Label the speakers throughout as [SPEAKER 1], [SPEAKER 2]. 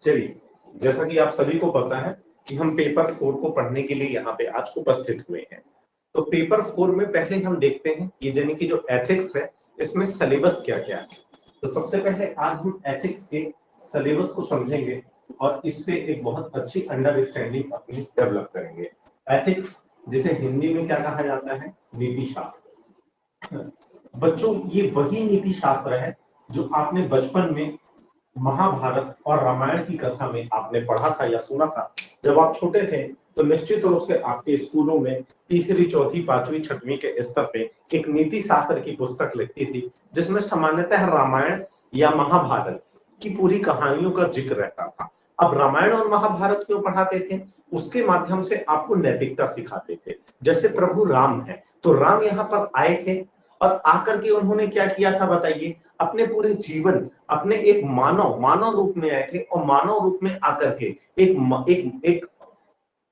[SPEAKER 1] चलिए, जैसा कि आप सभी को पता है कि हम पेपर 4 को पढ़ने के लिए यहाँ पे आज उपस्थित हुए हैं। तो पेपर 4 में पहले हम देखते हैं ये यानी कि जो एथिक्स है इसमें सिलेबस क्या-क्या है। तो सबसे पहले आज हम एथिक्स के सिलेबस को समझेंगे और इस पे एक बहुत अच्छी अंडरस्टैंडिंग अपनी डेवलप करेंगे। एथिक्स जिसे हिंदी में क्या कहा जाता है? नीति शास्त्र। बच्चों, ये वही नीति शास्त्र है जो आपने बचपन में महाभारत और रामायण की कथा में आपने पढ़ा था या सुना था। जब आप छोटे थे तो निश्चित रूप से आपके स्कूलों में तीसरी, चौथी, पांचवी, छठवीं के स्तर पे एक नीति शास्त्र की पुस्तक लिखती थी जिसमें सामान्यतः रामायण या महाभारत की पूरी कहानियों का जिक्र रहता था। अब रामायण और महाभारत क्यों पढ़ाते थे? उसके माध्यम से आपको नैतिकता सिखाते थे। जैसे प्रभु राम है तो राम यहाँ पर आए थे और आकर के उन्होंने क्या किया था बताइए? अपने पूरे जीवन अपने एक मानव रूप में आए थे और मानव रूप में आकर के एक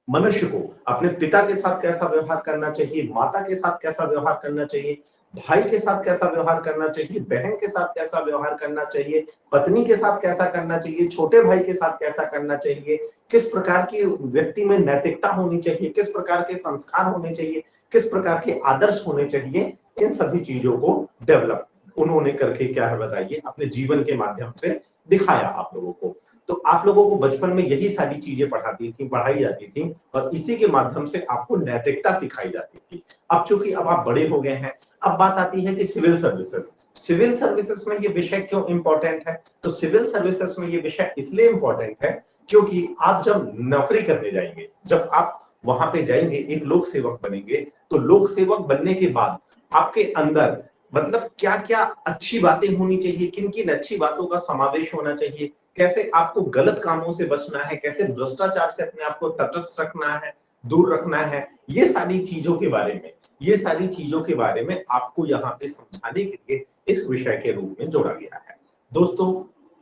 [SPEAKER 1] मनुष्य को अपने पिता के साथ कैसा व्यवहार करना चाहिए, माता के साथ कैसा व्यवहार करना चाहिए, भाई के साथ कैसा व्यवहार करना चाहिए, बहन के साथ कैसा व्यवहार करना चाहिए, पत्नी के साथ कैसा करना चाहिए, छोटे भाई के साथ कैसा करना चाहिए, किस प्रकार की व्यक्ति में नैतिकता होनी चाहिए, किस प्रकार के संस्कार होने चाहिए, किस प्रकार के आदर्श होने चाहिए, इन सभी चीजों को डेवलप उन्होंने करके क्या है बताइए अपने जीवन के माध्यम से दिखाया आप लोगों को। तो आप लोगों को बचपन में यही सारी चीजें पढ़ाई जाती थी और इसी के माध्यम से आपको नैतिकता सिखाई जाती थी। अब चूंकि अब आप बड़े हो गए हैं, अब बात आती है कि सिविल सर्विसेज। सिविल सर्विसेज में ये विषय क्यों इंपॉर्टेंट है? तो सिविल सर्विसेज में ये विषय इसलिए इंपॉर्टेंट है क्योंकि आप जब नौकरी करने जाएंगे, जब आप वहां पे जाएंगे, एक लोक सेवक बनेंगे, तो लोक सेवक बनने के बाद आपके अंदर मतलब क्या क्या अच्छी बातें होनी चाहिए, किन किन अच्छी बातों का समावेश होना चाहिए, कैसे आपको गलत कामों से बचना है, कैसे भ्रष्टाचार से अपने आप को तटस्थ रखना है, दूर रखना है, ये सारी चीजों के बारे में आपको यहाँ पे समझाने के लिए इस विषय के रूप में जोड़ा गया है। दोस्तों,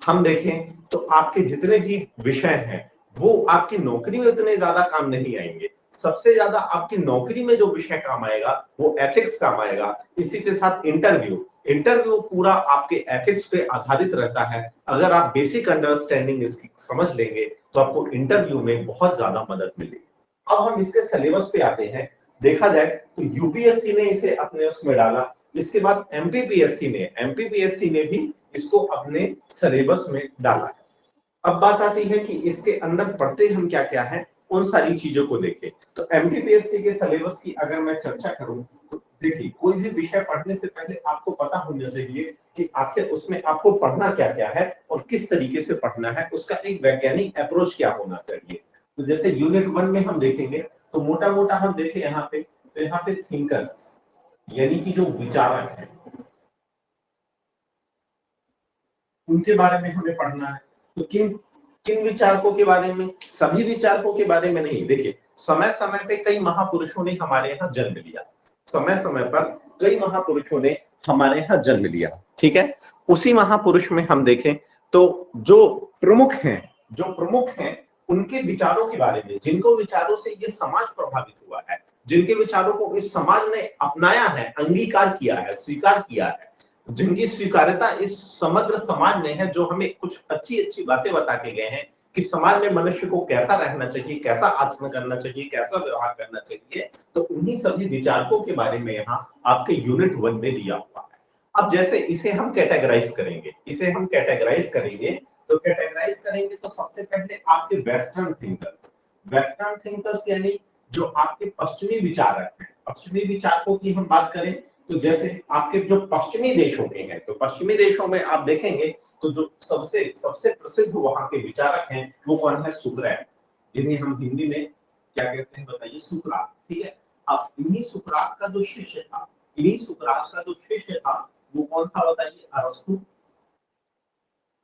[SPEAKER 1] हम देखें तो आपके जितने भी विषय हैं वो आपकी नौकरी में उतने ज्यादा काम नहीं आएंगे। सबसे ज्यादा आपकी नौकरी में जो विषय काम आएगा वो एथिक्स काम आएगा। इसी के साथ इंटरव्यू पूरा आपके एथिक्स पे आधारित रहता है। अगर आप बेसिक अंडरस्टैंडिंग इसकी समझ लेंगे तो आपको इंटरव्यू में बहुत ज्यादा मदद मिलेगी। अब हम इसके सिलेबस पे आते हैं। देखा जाए तो यूपीएससी ने इसे अपने उसमें डाला, इसके बाद एमपीपीएससी ने भी इसको अपने सिलेबस में डाला है। अब बात आती है कि इसके अंदर पढ़ते हम क्या क्या है, उन सारी चीजों को देखें। तो एमपीपीएससी के सिलेबस की अगर मैं चर्चा करूं तो देखिए, कोई भी विषय पढ़ने से पहले आपको पता होना चाहिए कि आखिर उसमें आपको पढ़ना क्या क्या है और किस तरीके से पढ़ना है, उसका एक वैज्ञानिक अप्रोच क्या होना चाहिए। तो जैसे यूनिट 1 में हम देखेंगे तो मोटा मोटा हम देखें यहाँ पे, तो यहाँ पे थिंकर्स यानी कि जो विचारक हैं उनके बारे में हमें पढ़ना है। तो किन किन विचारकों के बारे में? सभी विचारकों के बारे में नहीं। देखिए, समय समय पे कई महापुरुषों ने हमारे यहाँ जन्म लिया, समय समय पर कई महापुरुषों ने हमारे यहाँ जन्म लिया, ठीक है। उसी महापुरुष में हम देखें तो जो प्रमुख हैं उनके विचारों के बारे में, जिनको विचारों से ये समाज प्रभावित हुआ है, जिनके विचारों को इस समाज ने अपनाया है, अंगीकार किया है, स्वीकार किया है, जिनकी स्वीकार्यता इस समग्र समाज में है, जो हमें कुछ अच्छी अच्छी बातें बता के गए हैं कि समाज में मनुष्य को कैसा रहना चाहिए, कैसा आचरण करना चाहिए, कैसा व्यवहार करना चाहिए। तो उन्हीं सभी विचारकों के बारे में यहाँ आपके यूनिट 1 में दिया हुआ है। अब जैसे इसे हम कैटेगराइज करेंगे, तो सबसे पहले आपके वेस्टर्न थिंकर्स यानी जो आपके पश्चिमी विचारक हैं। पश्चिमी विचारकों की हम बात करें तो जैसे आपके जो पश्चिमी देशों के हैं, तो पश्चिमी देशों में आप देखेंगे तो जो सबसे सबसे प्रसिद्ध वहां के विचारक हैं वो कौन है? सुकरात, जिन्हें हम हिंदी में क्या कहते हैं बताइए? सुकरात, ठीक है। अब इन्हीं सुकरात का जो शिष्य था वो कौन था बताइए? अरस्तु।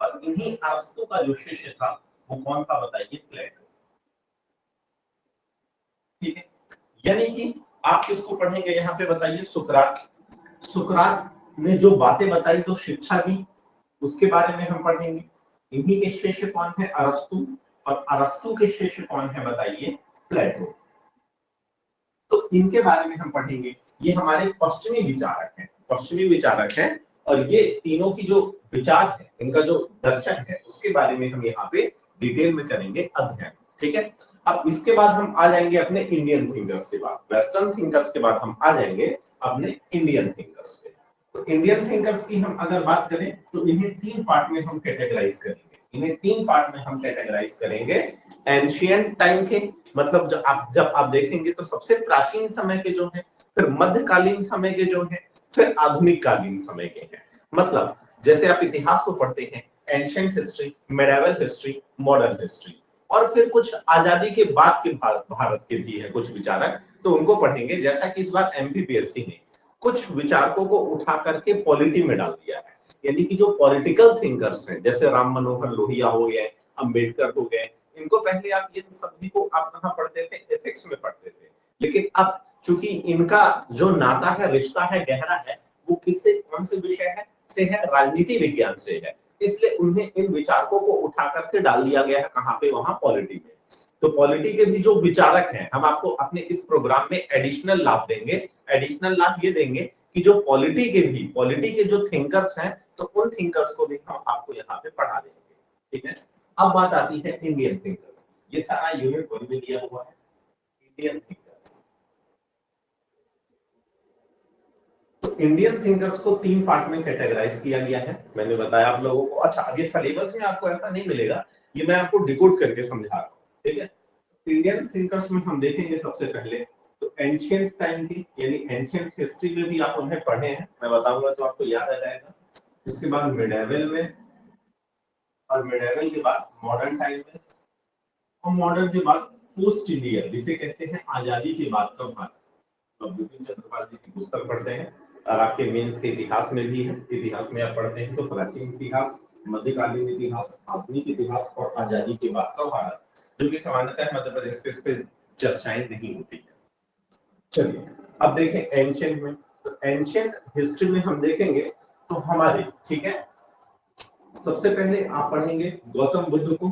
[SPEAKER 1] और इन्हीं अरस्तु का जो शिष्य था वो कौन था बताइए? प्लेटो, ठीक है। यानी कि आप किसको पढ़ेंगे यहाँ पे बताइए? सुकरात ने जो बातें बताई, जो शिक्षा दी, उसके बारे में हम पढ़ेंगे। इन्हीं के शिष्य कौन है? अरस्तु। और अरस्तु के शिष्य कौन है बताइए? प्लेटो। तो इनके बारे में हम पढ़ेंगे। ये हमारे पश्चिमी विचारक हैं और ये तीनों की जो विचार है, इनका जो दर्शन है, उसके बारे में हम यहाँ पे डिटेल में करेंगे अध्ययन, ठीक है। अब इसके बाद हम आ जाएंगे अपने इंडियन थिंकर्स के बाद, वेस्टर्न थिंकर्स के बाद हम आ जाएंगे अपने इंडियन थिंकर्स पे। तो इंडियन थिंकर्स की हम अगर बात करें तो इन्हें तीन पार्ट में हम कैटेगराइज करेंगे, इन्हें तीन पार्ट में हम कैटेगराइज करेंगे। एंशिएंट टाइम के, मतलब जब आप देखेंगे तो सबसे प्राचीन समय के जो है, फिर मध्यकालीन समय के जो है, फिर आधुनिक कालीन समय के हैं। मतलब जैसे आप इतिहास को पढ़ते हैं, ancient history, medieval history, modern history, और फिर कुछ आजादी के बाद के भारत के भी है कुछ विचारक, तो उनको पढ़ेंगे। जैसा कि इस बार एमपीपीएससी ने कुछ विचारकों को उठा करके पॉलिटी में डाल दिया है, यानी कि जो पॉलिटिकल थिंकर्स हैं, जैसे राम मनोहर लोहिया हो गए, अंबेडकर हो गए, इनको पहले आप इन सभी को आप कहाँ पढ़ते थे, एथिक्स में पढ़ते थे। लेकिन अब चूंकि इनका जो नाता है, रिश्ता है, गहरा है, वो किससे, कौन से विषय है, राजनीति विज्ञान से है, इसलिए उन्हें इन विचारकों को उठा करके डाल दिया गया है कहाँ पे, वहां पॉलिटी में। तो पॉलिटी के भी जो विचारक हैं, हम आपको अपने इस प्रोग्राम में एडिशनल लाभ देंगे। एडिशनल लाभ ये देंगे कि जो पॉलिटी के जो थिंकर्स हैं, तो उन थिंकर्स को भी हम आपको यहाँ पे पढ़ा देंगे, ठीक है। अब बात आती है इंडियन थिंकर्स, ये सारा यूनिट 1 में दिया हुआ है, इंडियन थिंकर्स। तो इंडियन थिंकर्स को तीन पार्ट में कैटेगराइज किया गया है, मैंने बताया आप लोगों को। अच्छा, अब ये सिलेबस में आपको ऐसा नहीं मिलेगा, ये मैं आपको डिकोड करके समझा रहा हूँ, ठीक है। इंडियन थिंकर्स में हम देखेंगे सबसे पहले तो एंशिएंट टाइम की, यानी एंशिएंट हिस्ट्री में भी आप उन्हें पढ़े हैं, मैं बताऊंगा तो आपको याद आ जाएगा। इसके बाद मिडेवल में, और मिडेवल के बाद मॉडर्न टाइम में, और मॉडर्न के बाद पोस्ट इंडिया, जिसे कहते हैं आजादी के बाद का भारत। तो बिपिन चंद्रपाल जी की पुस्तक पढ़ते हैं, और आपके मेंस के इतिहास में भी है, इतिहास में आप पढ़ते हैं तो प्राचीन इतिहास, मध्यकालीन इतिहास, आधुनिक इतिहास और आजादी के बाद का भारत, जो कि सामान्यतः मध्य प्रदेश पे इस पे चर्चाएं नहीं होती है। चलिए अब देखें एंशिएंट में, तो एंशिएंट हिस्ट्री में हम देखेंगे तो हमारे, ठीक है, सबसे पहले आप पढ़ेंगे गौतम बुद्ध को,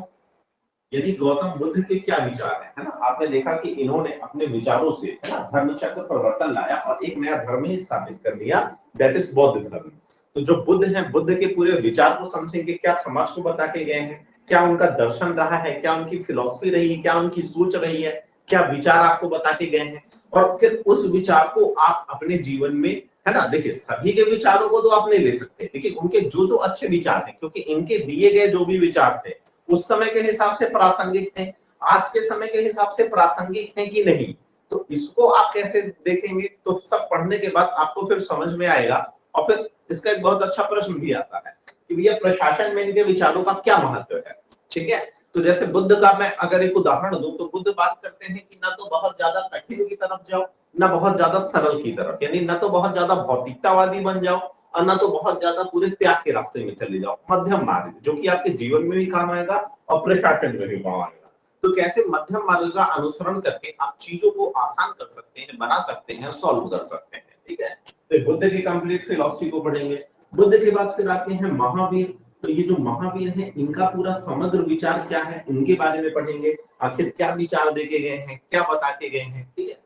[SPEAKER 1] यदि गौतम बुद्ध के क्या विचार है ना। आपने देखा कि इन्होंने अपने विचारों से, है ना, धर्म चक्र परिवर्तन लाया और एक नया धर्म ही स्थापित कर दिया, दैट इज बौद्ध धर्म। तो जो बुद्ध हैं, बुद्ध के पूरे विचार को समझेंगे, क्या समाज को बता के गए हैं, क्या उनका दर्शन रहा है, क्या उनकी फिलॉसफी रही है, क्या उनकी सोच रही है, क्या विचार आपको बता के गए हैं, और फिर उस विचार को आप अपने जीवन में, है ना, देखिए सभी के विचारों को तो आप नहीं ले सकते, देखिए उनके जो जो अच्छे विचार हैं, क्योंकि इनके दिए गए जो भी विचार थे उस समय के हिसाब से प्रासंगिक थे, आज के समय के हिसाब से प्रासंगिक हैं कि नहीं, तो इसको आप कैसे देखेंगे। तो सब पढ़ने के बाद आपको फिर समझ में आएगा। और फिर इसका एक बहुत अच्छा प्रश्न भी आता है कि भैया प्रशासन में इनके विचारों का क्या महत्व है, ठीक है। तो जैसे बुद्ध का मैं अगर एक उदाहरण दूं, तो बुद्ध बात करते हैं कि ना तो बहुत ज्यादा कठिन की तरफ जाओ, ना बहुत ज्यादा सरल की तरफ, यानी ना तो बहुत ज्यादा भौतिकतावादी बन जाओ और ना तो बहुत ज्यादा पूरे त्याग के रास्ते में चले जाओ, मध्यम मार्ग जो कि आपके जीवन में भी काम आएगा और प्रशासन में भी काम आएगा। तो कैसे मध्यम मार्ग का अनुसरण करके आप चीजों को आसान कर सकते हैं, बना सकते हैं, सॉल्व कर सकते हैं, ठीक है। तो बुद्ध की कंप्लीट फिलॉसफी को पढ़ेंगे। बुद्ध के बाद फिर आते हैं महावीर, तो ये जो महावीर हैं इनका पूरा समग्र विचार क्या है, उनके बारे में पढ़ेंगे, आखिर क्या विचार देके गए हैं, क्या बता के गए हैं, ठीक है।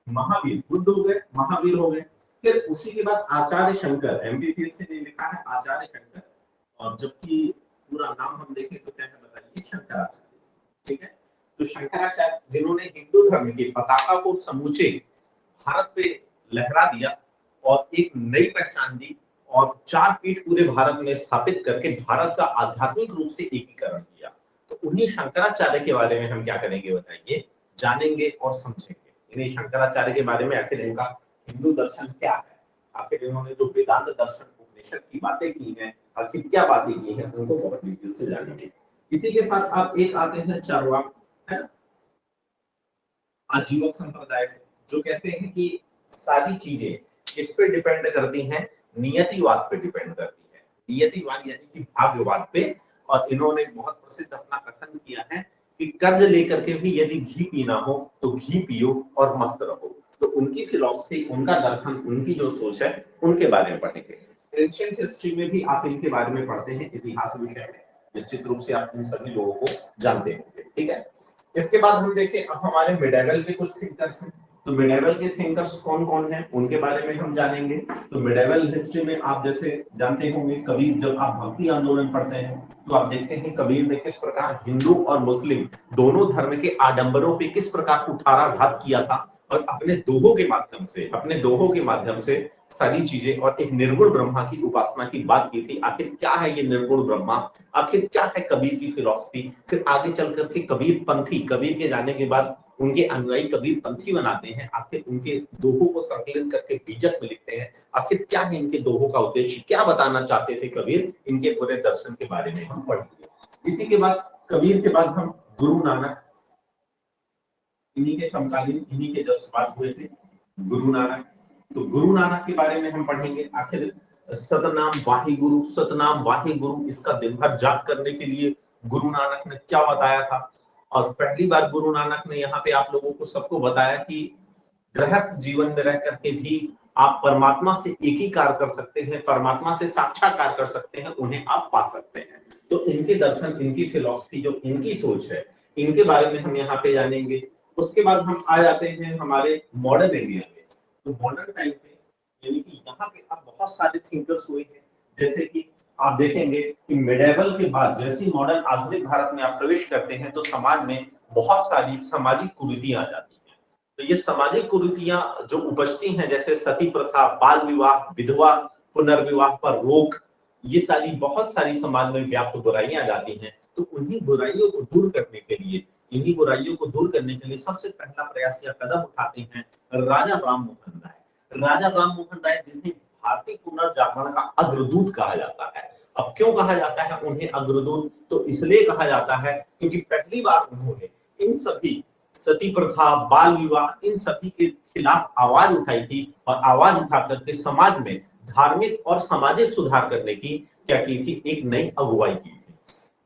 [SPEAKER 1] महावीर, बुद्ध हो गए, महावीर हो गए। फिर उसी के बाद आचार्य शंकर, एमपीपीएससी ने लिखा है आचार्य शंकर, और जबकि पूरा नाम हम देखें तो क्या है बताइए, शंकराचार्य, ठीक है। तो शंकराचार्य जिन्होंने हिंदू धर्म की पताका को समूचे भारत पे लहरा दिया और एक नई पहचान दी, और चार पीठ पूरे भारत में स्थापित करके भारत का आध्यात्मिक रूप से एकीकरण किया। तो उन्हीं शंकराचार्य के बारे में हम क्या करेंगे बताइए, जानेंगे और समझेंगे। इन्हीं शंकराचार्य के बारे में आखिर इनका हिंदू दर्शन क्या है, आखिर इन्होंने जो वेदांत दर्शन उपनिषद की बातें की हैं, आखिर क्या बातें की हैं, उनको बहुत डिटेल से जानेंगे। इसी के साथ आप एक आते हैं चारवाक, है ना, आजीवक संप्रदाय से, जो कहते हैं कि सारी चीजें किस पे डिपेंड करती हैं, नियतिवाद पे डिपेंड करती है, नियतिवाद यानी कि भाग्यवाद पे। और इन्होंने बहुत प्रसिद्ध अपना कथन किया है कि कर्ज लेकर के भी यदि घी पीना हो तो घी पियो और मस्त रहो। तो उनकी फिलॉसफी, उनका दर्शन, उनकी जो सोच है, उनके बारे में पढ़ेंगे। एंशिएंट हिस्ट्री में भी आप इनके बारे में पढ़ते हैं, इतिहास विषय में निश्चित रूप से आप इन सभी लोगों को जानते होंगे, ठीक है। इसके बाद हम देखें अब हमारे मिडेवल के कुछ थिंकर्स हैं, तो मिडेवल के थिंकर्स कौन कौन हैं उनके बारे में हम जानेंगे। तो मिडेवल हिस्ट्री में आप जैसे जानते होंगे कबीर, जब आप भक्ति आंदोलन पढ़ते हैं तो आप देखते हैं कबीर ने किस प्रकार हिंदू और मुस्लिम दोनों धर्म के आडंबरों पे किस प्रकार कुठाराघात किया था, और अपने दोहों के माध्यम से सारी चीजें, और एक निर्गुण ब्रह्मा की उपासना की बात की थी। आखिर क्या है ये निर्गुण ब्रह्मा, आखिर क्या है कबीर की फिलॉसफी। फिर आगे चल करके कबीर पंथी, कबीर के जाने के बाद उनके अनुयायी कबीर पंथी बनाते हैं, आखिर उनके दोहों को संकलित करके बीजक में लिखते हैं। आखिर क्या है इनके दोहों का उद्देश्य, क्या बताना चाहते थे कबीर, इनके पूरे दर्शन के बारे में हम पढ़ेंगे। इसी के बाद कबीर के बाद हम गुरु नानक, इन्हीं के समकालीन, इन्हीं के जस्ट बाद हुए थे गुरु नानक। तो गुरु नानक के बारे में हम पढ़ेंगे। आखिर सतनाम वाहे गुरु इसका दिन भर जाप करने के लिए गुरु नानक ने क्या बताया था। और पहली बार गुरु नानक ने यहाँ पे आप लोगों को सबको बताया कि गृहस्थ जीवन में रह करके भी आप परमात्मा से एकीकार कर सकते हैं, परमात्मा से साक्षात्कार कर सकते हैं, उन्हें आप पा सकते हैं। तो इनके दर्शन, इनकी फिलॉसफी, जो इनकी सोच है, इनके बारे में हम यहाँ पे जानेंगे। उसके बाद हम आ जाते हैं हमारे मॉडर्न इंडिया में। तो मॉडर्न टाइम पे यानी कि यहाँ पे अब बहुत सारे थिंकर्स हुए हैं, जैसे कि आप देखेंगे कि मिडेवल के बाद जैसे मॉडर्न आधुनिक भारत में आप प्रवेश करते हैं तो समाज में बहुत सारी सामाजिक कुरीतियां आ जाती हैं। तो ये सामाजिक कुरीतियां जो उपजती हैं, जैसे सती प्रथा, बाल विवाह, विधवा पुनर्विवाह पर रोक, ये सारी बहुत सारी समाज में व्याप्त बुराइयां आ जाती हैं। तो इन्हीं बुराइयों को दूर करने के लिए सबसे पहला प्रयास या कदम उठाते हैं राजा राम मोहन राय, जिन्हें भारतीय पुनर्जागरण का अग्रदूत कहा जाता है। अब क्यों कहा जाता है उन्हें अग्रदूत, तो इसलिए कहा जाता है क्योंकि पहली बार उन्होंने इन सभी सती प्रथा, बाल विवाह, इन सभी के खिलाफ आवाज उठाई थी, और आवाज उठा करके समाज में धार्मिक और सामाजिक सुधार करने की क्या की थी, एक नई अगुवाई की थी।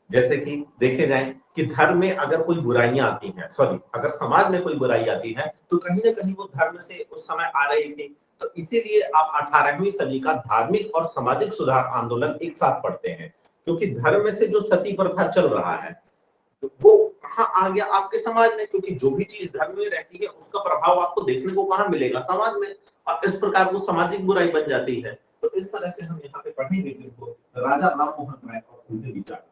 [SPEAKER 1] जैसे कि देखे जाए कि धर्म में अगर कोई बुराइयां आती हैं, अगर समाज में कोई बुराई आती है तो कहीं ना कहीं वो धर्म से उस समय आ रही थी। तो इसीलिए आप 18वीं सदी का धार्मिक और सामाजिक सुधार आंदोलन एक साथ पढ़ते हैं, क्योंकि धर्म में से जो सती प्रथा चल रहा है तो वो कहाँ आ गया आपके समाज में, क्योंकि जो भी चीज धर्म में रहती है उसका प्रभाव आपको देखने को कहाँ मिलेगा, समाज में, और इस प्रकार वो सामाजिक बुराई बन जाती है। तो इस तरह से हम यहाँ पे पढ़ेंगे राजा राम मोहन राय और उनके विचार।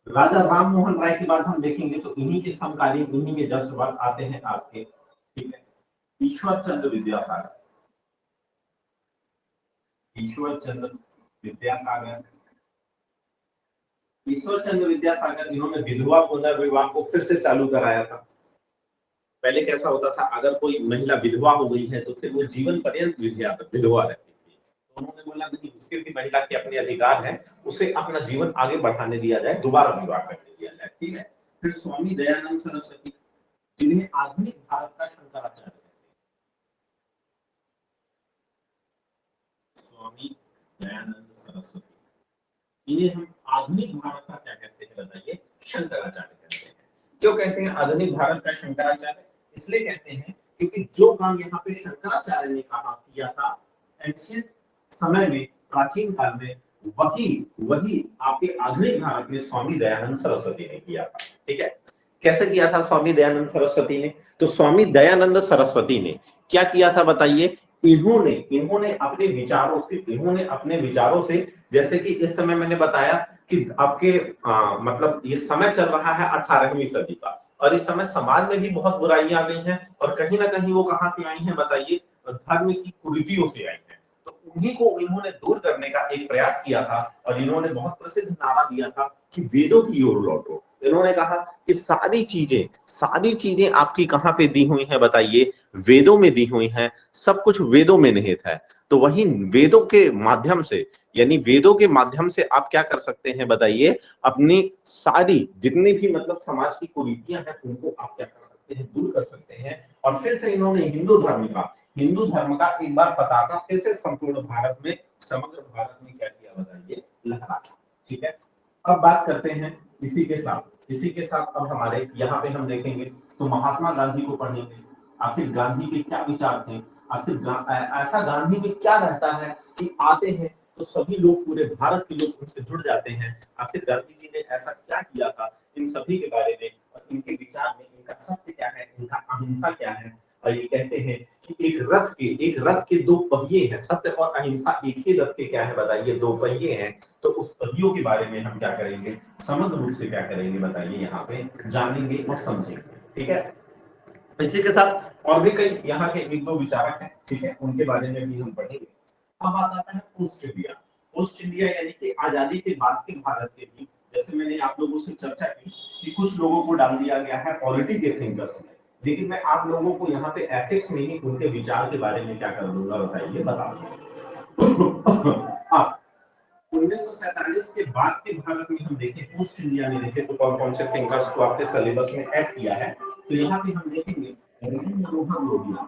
[SPEAKER 1] राजा राम मोहन राय के बाद हम देखेंगे तो इन्हीं के समकालीन, इन्हीं के जस्ट बाद आते हैं आपके, ठीक है, ईश्वर चंद्र विद्यासागर। इन्होंने विधवा पुनर्विवाह को फिर से चालू कराया था। पहले कैसा होता था, अगर कोई महिला विधवा हो गई है तो फिर वो जीवन पर्यंत विधवा रहती थी। तो उन्होंने बोला नहीं, उसके भी महिला के अपने अधिकार है, उसे अपना जीवन आगे बढ़ाने दिया जाए, दोबारा विवाह करने दिया जाए, ठीक है। फिर स्वामी दयानंद सरस्वती, जिन्हें आधुनिक भारत का शंकराचार्य, स्वामी दयानंद सरस्वती, इन्हें हम आधुनिक भारत का क्या कहते हैं बताइए, शंकराचार्य कहते हैं। क्यों कहते हैं आधुनिक भारत का शंकराचार्य, इसलिए कहते हैं क्योंकि जो काम यहाँ पे शंकराचार्य ने कहा किया था एंशियंट समय में, प्राचीन काल में, वही आपके आधुनिक भारत में स्वामी दयानंद सरस्वती ने किया था, ठीक है। कैसे किया था स्वामी दयानंद सरस्वती ने, तो स्वामी दयानंद सरस्वती ने क्या किया था बताइए, इन्होंने अपने विचारों से, जैसे कि इस समय मैंने बताया कि आपके मतलब ये समय चल रहा है 18वीं सदी का, और इस समय समाज में भी बहुत बुराइयां आ गई हैं, और कहीं ना कहीं वो कहां से आई हैं बताइए, धर्म की कुरीतियों से आई हैं। तो उन्हीं को इन्होंने दूर करने का एक प्रयास किया था, और इन्होंने बहुत प्रसिद्ध नारा दिया था कि वेदों की ओर लौटो। इन्होंने कहा कि सारी चीजें आपकी कहां पे दी हुई हैं बताइए, वेदों में दी हुई हैं, सब कुछ वेदों में निहित है। तो वही वेदों के माध्यम से, यानी वेदों के माध्यम से आप क्या कर सकते हैं बताइए, अपनी सारी जितनी भी मतलब समाज की कुरीतियां हैं उनको आप क्या कर सकते हैं, दूर कर सकते हैं। और फिर से इन्होंने हिंदू धर्म का एक बार पताका फिर से समग्र भारत में क्या किया बताइए, लहराया, ठीक है। अब बात करते हैं इसी के साथ अब हमारे यहाँ पे हम देखेंगे तो महात्मा गांधी को पढ़ेंगे। आखिर गांधी के क्या विचार थे, आखिर ऐसा गांधी में क्या रहता है कि आते हैं तो सभी लोग, पूरे भारत के लोग उनसे जुड़ जाते हैं। आखिर गांधी जी ने ऐसा क्या किया था, इन सभी के बारे में और इनके विचार में, इनका सत्य क्या है, इनका अहिंसा क्या है। और ये कहते हैं कि एक रथ के दो पहिए हैं, सत्य और अहिंसा एक ही रथ के क्या है बताइए, दो पहिए हैं। तो उस पहियों के बारे में हम क्या करेंगे, समग्र रूप से क्या करेंगे बताइए, यहाँ पे जानेंगे और समझेंगे। ठीक है, इसी के साथ और भी कई यहाँ के एक दो विचारक हैं, ठीक है, उनके बारे में भी हम पढ़ेंगे। अब बात आता है पोस्ट इंडिया। पोस्ट इंडिया यानी कि आजादी के बाद के भारत के भी, जैसे मैंने आप लोगों से चर्चा की कि कुछ लोगों को डाल दिया गया है पॉलिटी के थिंकर्स में, लेकिन मैं आप लोगों को यहाँ पे एथिक्स में ही उनके विचार के बारे में क्या कर दूंगा बताइए, बता दूंगा। अब 1947 के बाद के भारत में हम देखें, पोस्ट इंडिया में देखें तो कौन कौन से थिंकर्स को आपके सिलेबस में ऐड किया है। तो यहाँ पे हम देखेंगे राम मनोहर लोहिया,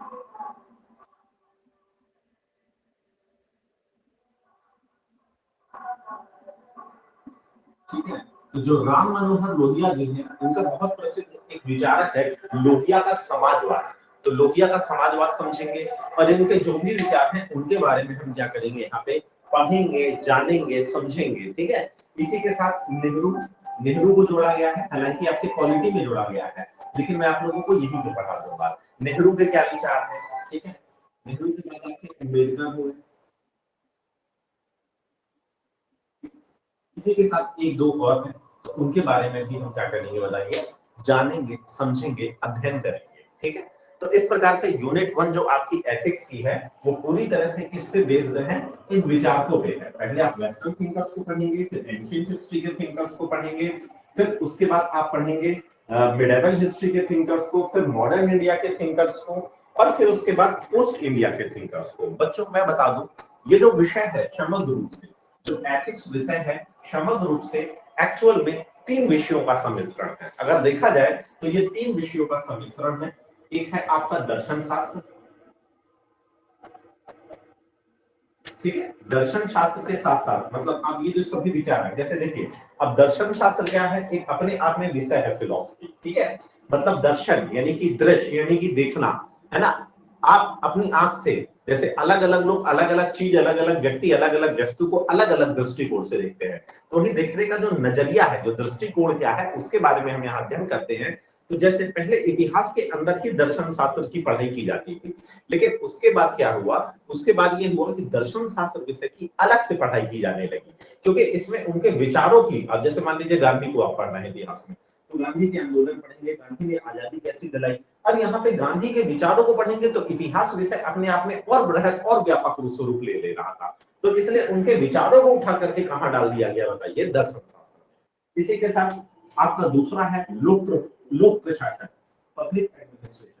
[SPEAKER 1] ठीक है। तो जो राम मनोहर लोहिया जी हैं, उनका बहुत प्रसिद्ध एक विचारक है लोहिया का समाजवाद। तो लोहिया का समाजवाद समझेंगे और इनके जो भी विचार हैं उनके बारे में हम क्या करेंगे, यहाँ पे पढ़ेंगे, जानेंगे, समझेंगे। ठीक है, इसी के साथ नेहरू, नेहरू को जोड़ा गया है, हालांकि आपके पॉलिटी में जोड़ा गया है, लेकिन मैं आप लोगों को यही पे पढ़ा दूंगा नेहरू के क्या विचार है। ठीक है, नेहरू के बाद आपके अम्बेडकर हुए, इसी के साथ एक दो और हैं, तो उनके बारे में भी हम क्या करेंगे बताइए, जानेंगे, समझेंगे, अध्ययन करेंगे। ठीक है, तो इस प्रकार से यूनिट 1 जो आपकी एथिक्स की है वो पूरी तरह से किस पे बेस्ड है, इन विचारकों पे है। पहले आप वेस्टर्न थिंकर्स को पढ़ेंगे, फिर एंशिएंट हिस्ट्री के थिंकर्स को पढ़ेंगे, फिर उसके बाद आप पढ़ेंगे मिडिवल हिस्ट्री के थिंकर्स को, फिर मॉडर्न इंडिया के थिंकर्स को, और फिर उसके बाद पोस्ट इंडिया के थिंकर्स को। बच्चों मैं बता दूं, ये जो विषय है समग्र रूप से, जो एथिक्स विषय है समग्र रूप से एक्चुअल में तीन विषयों का सम्मिश्रण है। अगर देखा जाए तो ये तीन विषयों का सम्मिश्रण है। एक है आपका दर्शन शास्त्र, ठीक है, दर्शन शास्त्र के साथ साथ मतलब आप ये जो सभी विचार है, जैसे देखिए अब दर्शन शास्त्र क्या है, एक अपने आप में विषय है फिलॉसफी। ठीक है, मतलब दर्शन यानी कि दृश्य यानी कि देखना, है ना। आप अपनी आंख से, जैसे अलग अलग लोग अलग अलग चीज, अलग अलग व्यक्ति अलग अलग वस्तु को अलग अलग दृष्टिकोण से देखते हैं, तो वही देखने का जो नजरिया है, जो दृष्टिकोण क्या है, उसके बारे में हम यहाँ अध्ययन करते हैं। तो जैसे पहले इतिहास के अंदर ही दर्शन शास्त्र की पढ़ाई की जाती थी, लेकिन उसके बाद क्या हुआ, उसके बाद ये हुआ कि दर्शन शास्त्र विषय की अलग से पढ़ाई की जाने लगी, क्योंकि इसमें उनके विचारों की, अब जैसे मान लीजिए गांधी को आप पढ़ रहे हैं इतिहास में, तो गांधी के आंदोलन पढ़ेंगे, गांधी ने आजादी कैसी दिलाई। अब यहाँ पे गांधी के विचारों को पढ़ेंगे तो इतिहास विषय अपने आप में और बृहद और व्यापक स्वरूप ले रहा था, तो इसलिए उनके विचारों को उठा करके कहाँ डाल दिया गया बताइए, दर्शन शास्त्र। इसी के साथ आपका दूसरा है लोक प्रशासन, पब्लिक एडमिनिस्ट्रेशन।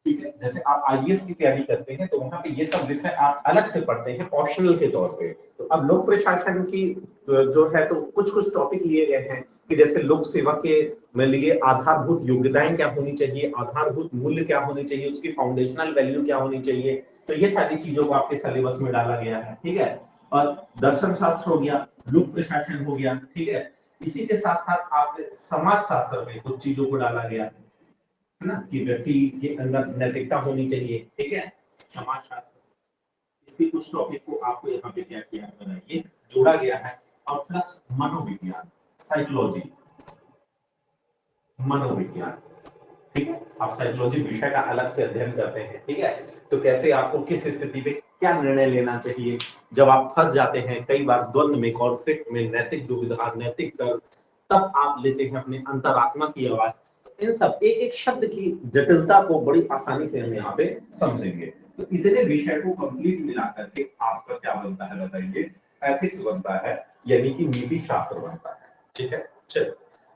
[SPEAKER 1] ठीक है, जैसे आप आईएएस की तैयारी करते हैं तो वहां पे ये सब विषय आप अलग से पढ़ते हैं ऑप्शनल के तौर पे। तो अब लोक प्रशासन की जो है तो कुछ कुछ टॉपिक लिए गए हैं कि जैसे लोक सेवा के में लिए आधारभूत योग्यताएं क्या होनी चाहिए, आधारभूत मूल्य क्या होनी चाहिए, उसकी फाउंडेशनल वैल्यू क्या होनी चाहिए, तो ये सारी चीजों को आपके सिलेबस में डाला गया है। ठीक है, और दर्शन शास्त्र हो गया, लोक प्रशासन हो गया। ठीक है, इसी के साथ साथ आपके समाज शास्त्र में कुछ चीजों को डाला गया है ना, कि व्यक्ति के अंदर नैतिकता होनी चाहिए। ठीक है, समाज शास्त्र, इसके कुछ टॉपिक को आपको यहाँ पे क्या किया बनाइए, जोड़ा गया है। और प्लस मनोविज्ञान, साइकोलॉजी, मनोविज्ञान। ठीक है, आप साइकोलॉजी विषय का अलग से अध्ययन करते हैं। ठीक है, तो कैसे आपको किस स्थिति में क्या निर्णय लेना चाहिए, जब आप फंस जाते हैं कई बार द्वंद में, कॉन्फ्लिक्ट में, नैतिक दुविधा, नैतिक तर्क, तब आप लेते हैं अपने अंतरात्मा की आवाज। इन सब एक एक शब्द की जटिलता को बड़ी आसानी से हम यहाँ पे समझेंगे। तो इतने विषय को कंप्लीट मिला करके आपका क्या बनता है बताइए, एथिक्स बनता है, यानी कि नीति शास्त्र बनता है। ठीक है, चलिए,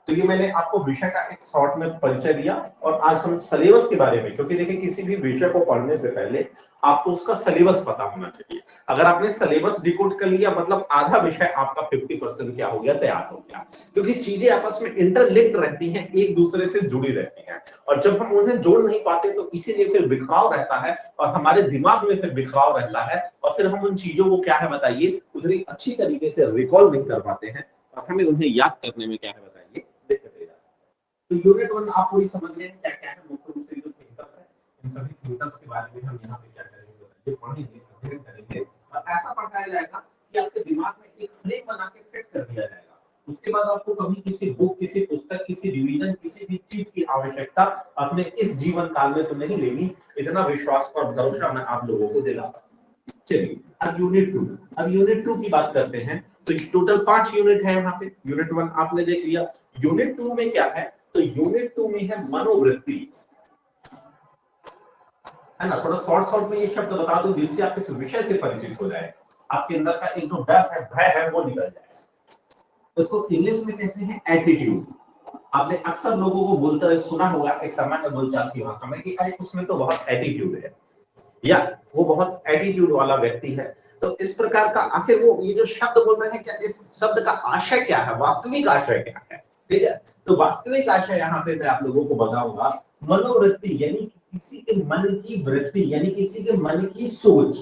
[SPEAKER 1] तो ये मैंने आपको विषय का एक शॉर्ट में परिचय दिया। और आज हम सिलेबस के बारे में, क्योंकि देखिए किसी भी विषय को पढ़ने से पहले आपको उसका सिलेबस पता होना चाहिए। अगर आपने सिलेबस डिकोड कर लिया मतलब आधा विषय आपका 50% क्या हो गया, तैयार हो गया, क्योंकि चीजें आपस में इंटरलिंक्ड रहती हैं, एक दूसरे से जुड़ी रहती हैं, और जब हम उन्हें जोड़ नहीं पाते तो इसीलिए फिर बिखराव रहता है, और हमारे दिमाग में फिर बिखराव रहता है, और फिर हम उन चीजों को क्या है बताइए, उतनी अच्छी तरीके से रिकॉल नहीं कर पाते हैं, और हमें उन्हें याद करने में क्या है बताइए, दिक्कत हो जाती है। तो यूनिट 1 आप पूरी समझ लें क्या क्या है, मुख्य रूप से जो थिंकर्स है, इन सभी थिंकर्स के बारे में हम यहाँ पे क्या करेंगे बताइए, पढ़ेंगे, अध्ययन करेंगे और ऐसा पढ़ाया जाएगा कि आपके दिमाग में एक फ्रेम बना के फिट कर दिया जाएगा। उसके बाद आपको कभी किसी बुक, किसी पुस्तक, किसी रिवीजन, किसी भी चीज की आवश्यकता अपने इस जीवन काल में तो नहीं लेगी। इतना विश्वास और भरोसा मैं आप लोगों को दिलाता हूं। चलिए अब यूनिट 2 की बात करते हैं। तो टोटल 5 यूनिट है यहाँ पे। यूनिट 1 आपने देख लिया। यूनिट 2 में क्या है? तो यूनिट 2 में है मनोवृत्ति, है ना। थोड़ा शॉर्ट में ये शब्द बता दूं जिससे आप इस विषय से परिचित हो जाए, आपके अंदर का एक जो डर है, भय है, वो निकल जाए। उसको इंग्लिश में कहते हैं एटीट्यूड। आपने अक्सर लोगों को बोलते हुए सुना होगा एक सामान्य बोलचाल की भाषा में कि अरे उसमें तो बहुत एटीट्यूड है, या वो बहुत एटीट्यूड वाला व्यक्ति है। तो इस प्रकार का आखिर वो ये जो शब्द बोल रहे हैं, क्या इस शब्द का आशय क्या है, वास्तविक आशय क्या है? ठीक है, तो वास्तविक आशय यहाँ पे मैं आप लोगों को बताऊंगा। मनोवृत्ति यानी किसी के मन की वृत्ति, यानी किसी के मन की सोच।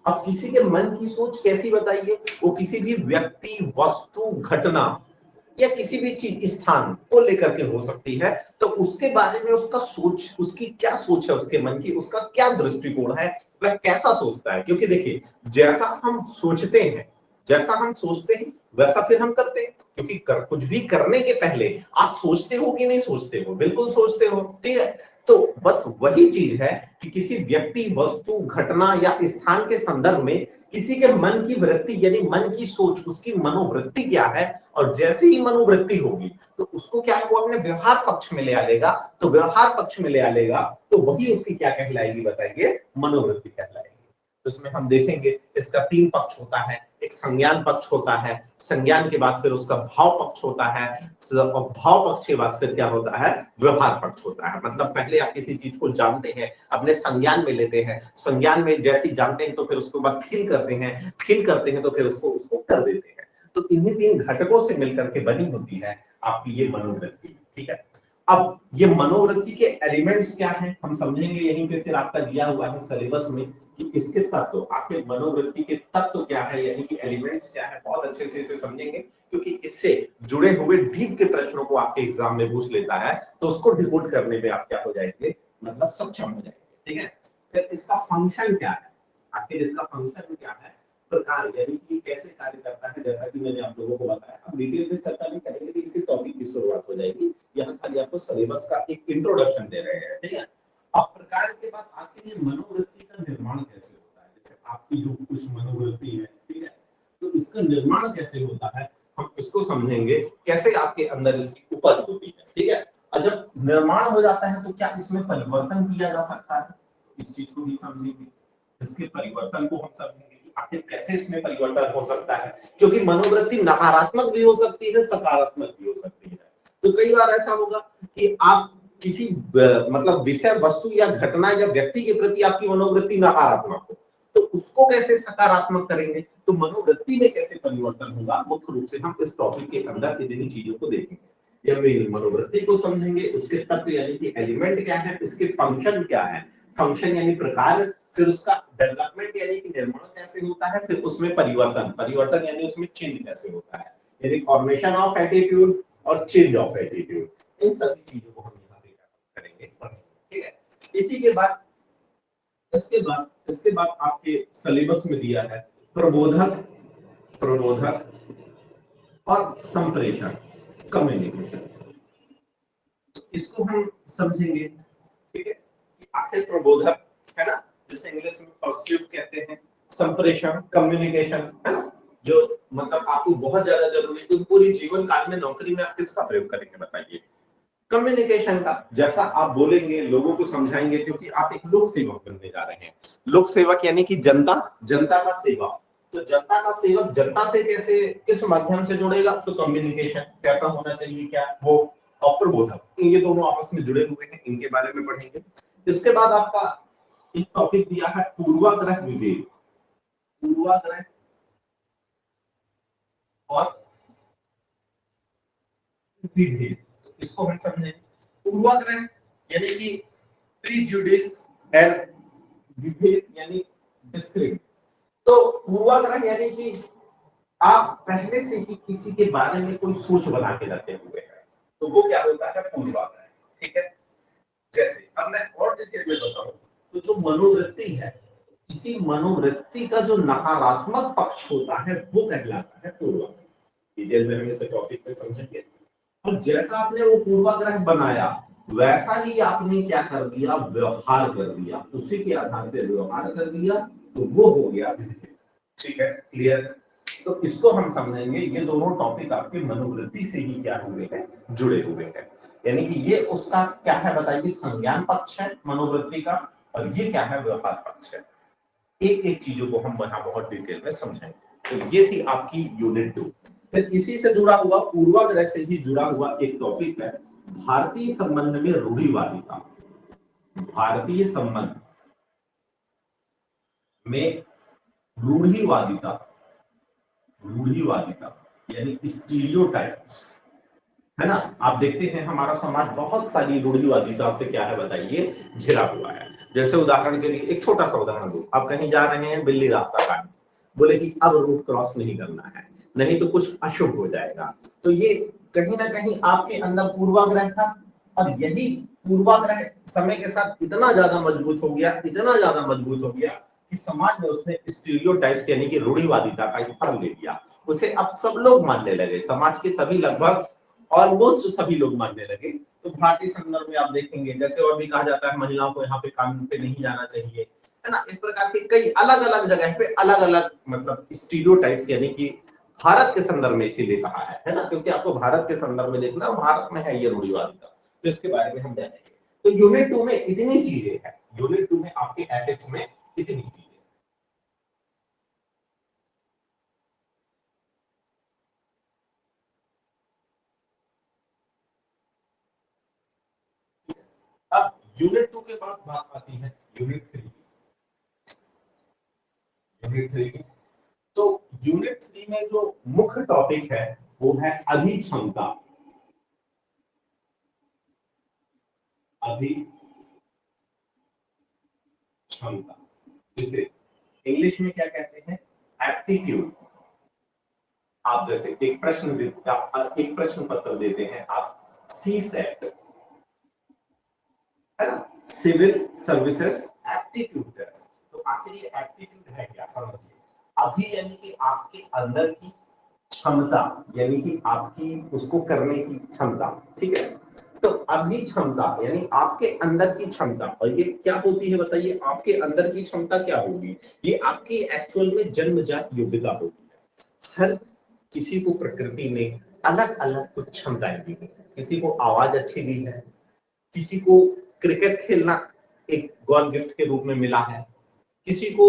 [SPEAKER 1] अब किसी के मन की सोच कैसी बताइए? वो किसी भी व्यक्ति, वस्तु, घटना या किसी भी चीज, स्थान को लेकर के हो सकती है। तो उसके बारे में उसका सोच, उसकी क्या सोच है, उसके मन की, उसका क्या दृष्टिकोण है, वह कैसा सोचता है। क्योंकि देखिए, जैसा हम सोचते हैं, जैसा हम सोचते हैं वैसा फिर हम करते हैं। क्योंकि कुछ भी करने के पहले आप सोचते हो कि नहीं सोचते हो? बिल्कुल सोचते हो, ठीक है। तो बस वही चीज है कि किसी व्यक्ति, वस्तु, घटना या स्थान के संदर्भ में किसी के मन की वृत्ति यानी मन की सोच, उसकी मनोवृत्ति क्या है, और जैसे ही मनोवृत्ति होगी तो उसको क्या है, वो अपने व्यवहार पक्ष में ले आ लेगा। तो व्यवहार पक्ष में ले आ लेगा तो वही उसकी क्या कहलाएगी बताइए? मनोवृत्ति कहलाएगी। तो इसमें हम देखेंगे इसका 3 पक्ष होता है। एक संज्ञान पक्ष होता है, संज्ञान के बाद फिर उसका भाव पक्ष होता है, भाव पक्ष के बाद फिर क्या होता है? व्यवहार पक्ष होता है। मतलब पहले आप किसी चीज को जानते हैं, अपने संज्ञान में लेते हैं, संज्ञान में जैसे जानते हैं तो फिर उसके बाद फील करते हैं, फील करते हैं तो फिर उसको कर देते हैं। तो इन्हीं 3 घटकों से मिलकर के बनी होती है आपकी ये मनोवृत्ति, ठीक है। अब ये मनोवृत्ति के एलिमेंट्स क्या हैं हम समझेंगे। यहीं पे फिर आपका दिया हुआ है सिलेबस में कि इसके तत्व, आखिर मनोवृत्ति के तत्व क्या है, यानी कि एलिमेंट्स क्या है, बहुत अच्छे से इसे समझेंगे। क्योंकि इससे जुड़े हुए डीप के प्रश्नों को आपके एग्जाम में पूछ लेता है, तो उसको डिकोड करने में आप क्या हो जाएंगे, मतलब सक्षम हो जाएंगे, ठीक है। फिर इसका फंक्शन क्या है, आखिर इसका फंक्शन क्या है, प्रकार यानी कि कैसे कार्य करता है, जैसा कि मैंने आप लोगों को बताया। हम डिटेल में चर्चा नहीं करेंगे, लेकिन इसी टॉपिक की शुरुआत हो जाएगी। यहाँ खाली आपको सिलेबस का एक इंट्रोडक्शन दे रहे हैं, ठीक है। अब प्रकार के बाद आखिर ये मनोवृत्ति का निर्माण कैसे होता है, जैसे आपकी जो कुछ मनोवृत्ति है, ठीक है, तो इसका निर्माण कैसे होता है हम इसको समझेंगे, कैसे आपके अंदर इसकी उपज होती है, ठीक है। और जब निर्माण हो जाता है तो क्या इसमें परिवर्तन किया जा सकता है, इस चीज को भी समझेंगे। इसके परिवर्तन को हम समझेंगे कि आखिर कैसे इसमें परिवर्तन हो सकता है। क्योंकि मनोवृत्ति नकारात्मक भी हो सकती है, सकारात्मक भी हो सकती है। तो कई बार ऐसा होगा कि आप किसी मतलब विषय, वस्तु या घटना या व्यक्ति के प्रति आपकी मनोवृत्ति नकारात्मक हो, तो उसको कैसे सकारात्मक करेंगे, तो मनोवृत्ति में कैसे परिवर्तन होगा, मुख्य रूप से हम इस टॉपिक के अंदर इन्हीं चीजों को देखेंगे। या मेरी मनोवृत्ति को समझेंगे, उसके तत्व यानी कि एलिमेंट क्या है, उसके फंक्शन क्या है, फंक्शन यानी प्रकार, फिर उसका डेवलपमेंट यानी कि निर्माण कैसे होता है, फिर उसमें परिवर्तन, परिवर्तन यानी उसमें चेंज कैसे होता है, यानी फॉर्मेशन ऑफ एटीट्यूड और चेंज ऑफ एटीट्यूड। इन सभी चीजों को हम यहाँ पे करेंगे, ठीक है। इसी के बाद इसके बाद आपके सिलेबस में दिया है प्रबोधक, प्रबोधक और संप्रेषण, कम्युनिकेशन। इसको हम समझेंगे, ठीक है, कि आखिर प्रबोधक है ना, जिसे इंग्लिश में पॉजिटिव कहते हैं, संप्रेषण, कम्युनिकेशन, है ना, जो मतलब आपको बहुत ज्यादा जरूरी है। तो पूरी जीवन काल में नौकरी में आप किसका प्रयोग करेंगे बताइए? कम्युनिकेशन का। जैसा आप बोलेंगे, लोगों को समझाएंगे, क्योंकि आप एक लोक सेवक बनने जा रहे हैं। लोक सेवक यानी कि जनता, जनता का सेवक। तो जनता का सेवक जनता से कैसे, किस माध्यम से जुड़ेगा, तो कम्युनिकेशन कैसा होना चाहिए, क्या वो, और प्रबोधक, ये दोनों आपस में जुड़े हुए हैं, इनके बारे में पढ़ेंगे। इसके बाद आपका एक टॉपिक दिया है पूर्वाग्रह विवेक, पूर्वाग्रह और विभेद, इसको हम समझेंगे। पूर्वाग्रह यानी कि प्रीजुडिस एंड विभेद यानी डिस्क्रिमिनेशन। तो पूर्वाग्रह यानी कि आप पहले से ही किसी के बारे में कोई सोच बना के रखे हुए हैं, तो वो क्या होता है? पूर्वाग्रह, ठीक है। जैसे अब मैं और डिटेल में बताऊं, तो जो मनोवृत्ति है, इसी मनोवृत्ति का जो नकारात्मक पक्ष होता है वो कहलाता है पूर्वाग्रह। डिटेल में हम इस टॉपिक पे समझेंगे। और जैसा आपने वो पूर्वाग्रह बनाया वैसा ही आपने क्या कर दिया, व्यवहार कर दिया, उसी के आधार पे व्यवहार कर दिया, तो वो हो गया। ठीक है, क्लियर। तो इसको हम समझेंगे, ये दोनों टॉपिक आपके मनोवृत्ति से ही क्या हुए हैं, जुड़े हुए हैं। यानी कि ये उसका क्या है बताइए, संज्ञान पक्ष है मनोवृत्ति का, और ये क्या है, व्यवहार पक्ष है। एक एक चीजों को हम यहाँ बहुत डिटेल में समझेंगे। तो ये थी आपकी यूनिट 2। फिर इसी से जुड़ा हुआ, पूर्वाग्रह से ही जुड़ा हुआ एक टॉपिक है भारतीय संबंध में रूढ़िवादिता। भारतीय संबंध में रूढ़िवादिता, रूढ़िवादिता यानी स्टीरियोटाइप्स, है ना। आप देखते हैं हमारा समाज बहुत सारी रूढ़िवादिता से क्या है बताइए, घिरा हुआ है। जैसे उदाहरण के लिए एक छोटा सा उदाहरण दो, आप कहीं जा रहे हैं, बिल्ली रास्ता काट बोले कि अब रोड क्रॉस नहीं करना है, नहीं तो कुछ अशुभ हो जाएगा। तो ये कहीं ना कहीं आपके अंदर पूर्वाग्रह था, और यही पूर्वाग्रह समय के साथ इतना ज्यादा मजबूत हो गया, इतना ज्यादा मजबूत हो गया कि समाज में उसने स्टीरियोटाइप्स यानी कि रूढ़िवादिता का स्थान ले लिया। उसे अब सब लोग मानने लगे, समाज के सभी लगभग ऑलमोस्ट सभी लोग मानने लगे। तो भारतीय संदर्भ में आप देखेंगे, जैसे और भी कहा जाता है महिलाओं को यहाँ पे कानून पे नहीं जाना चाहिए, है ना। इस प्रकार के कई अलग अलग जगह पे अलग अलग मतलब स्टीरियोटाइप्स, यानी कि भारत के संदर्भ में इसीलिए कहा है ना, क्योंकि आपको भारत के संदर्भ में देखना, भारत में है ये रूढ़िवादिता, तो इसके बारे में हम जानेंगे। तो यूनिट 2 में इतनी चीजें हैं, यूनिट 2 में आपके एथिक्स में इतनी चीजें। अब यूनिट 2 के बाद बात आती है यूनिट 3। यूनिट 3, तो यूनिट 3 में जो मुख्य टॉपिक है वो है अभिक्षमता। अभिक्षमता जिसे इंग्लिश में क्या कहते हैं, एप्टीट्यूड। आप जैसे एक प्रश्न एक प्रश्न पत्र देते हैं आप, सी सेट, है ना, सिविल सर्विसेज एप्टीट्यूड टेस्ट। तो आखिर ये एप्टीट्यूड है क्या, समझिए। अभी यानी कि आपके अंदर की क्षमता, यानी कि आपकी उसको करने की क्षमता, ठीक है। तो अभी क्षमता यानी आपके अंदर की क्षमता, और ये क्या होती है बताइए, आपके अंदर की क्षमता क्या होगी, ये आपकी एक्चुअल में जन्मजात योग्यता होती है। हर किसी को प्रकृति ने अलग अलग कुछ क्षमताएं दी है। किसी को आवाज अच्छी दी है, किसी को क्रिकेट खेलना एक गॉड गिफ्ट के रूप में मिला है, किसी को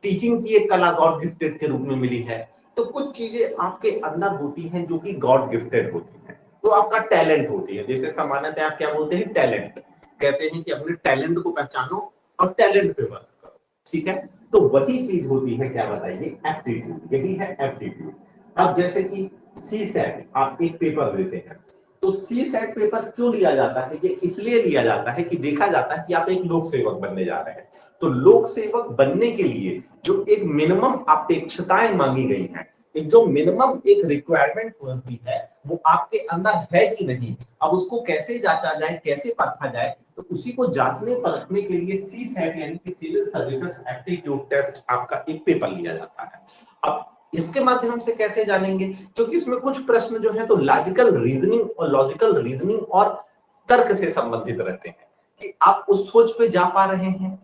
[SPEAKER 1] टीचिंग की एक कला गॉड गिफ्टेड के रूप में मिली है। तो कुछ चीजें आपके अंदर होती हैं जो कि गॉड गिफ्टेड होती हैं, तो आपका टैलेंट होती है। जैसे सामान्यतः आप क्या बोलते हैं, टैलेंट कहते हैं कि अपने टैलेंट को पहचानो और टैलेंट पे वर्क करो, ठीक है। तो वही चीज होती है क्या बताइए, एप्टीट्यूड, यही है एप्टीट्यूड। अब जैसे कि सी सेट आप एक पेपर देते हैं, तो सी सेट पेपर क्यों लिया जाता है, ये इसलिए लिया जाता है कि देखा जाता है कि आप एक लोक सेवक बनने जा रहे हैं। तो लोक सेवक बनने के लिए जो एक मिनिमम अपेक्षताएं मांगी गई हैं, एक जो मिनिमम एक रिक्वायरमेंट होती है, वो आपके अंदर है कि नहीं, अब उसको कैसे जांचा जाए, कैसे परखा जाए, तो उसी को जांचने परखने के लिए सी सेट यानी कि सिविल सर्विसेज एप्टीट्यूड टेस्ट आपका एक पेपर लिया जाता है। अब इसके माध्यम से कैसे जानेंगे, क्योंकि इसमें कुछ प्रश्न जो है तो लॉजिकल रीजनिंग और तर्क से संबंधित रहते हैं, कि आप उस सोच पे जा पा रहे हैं।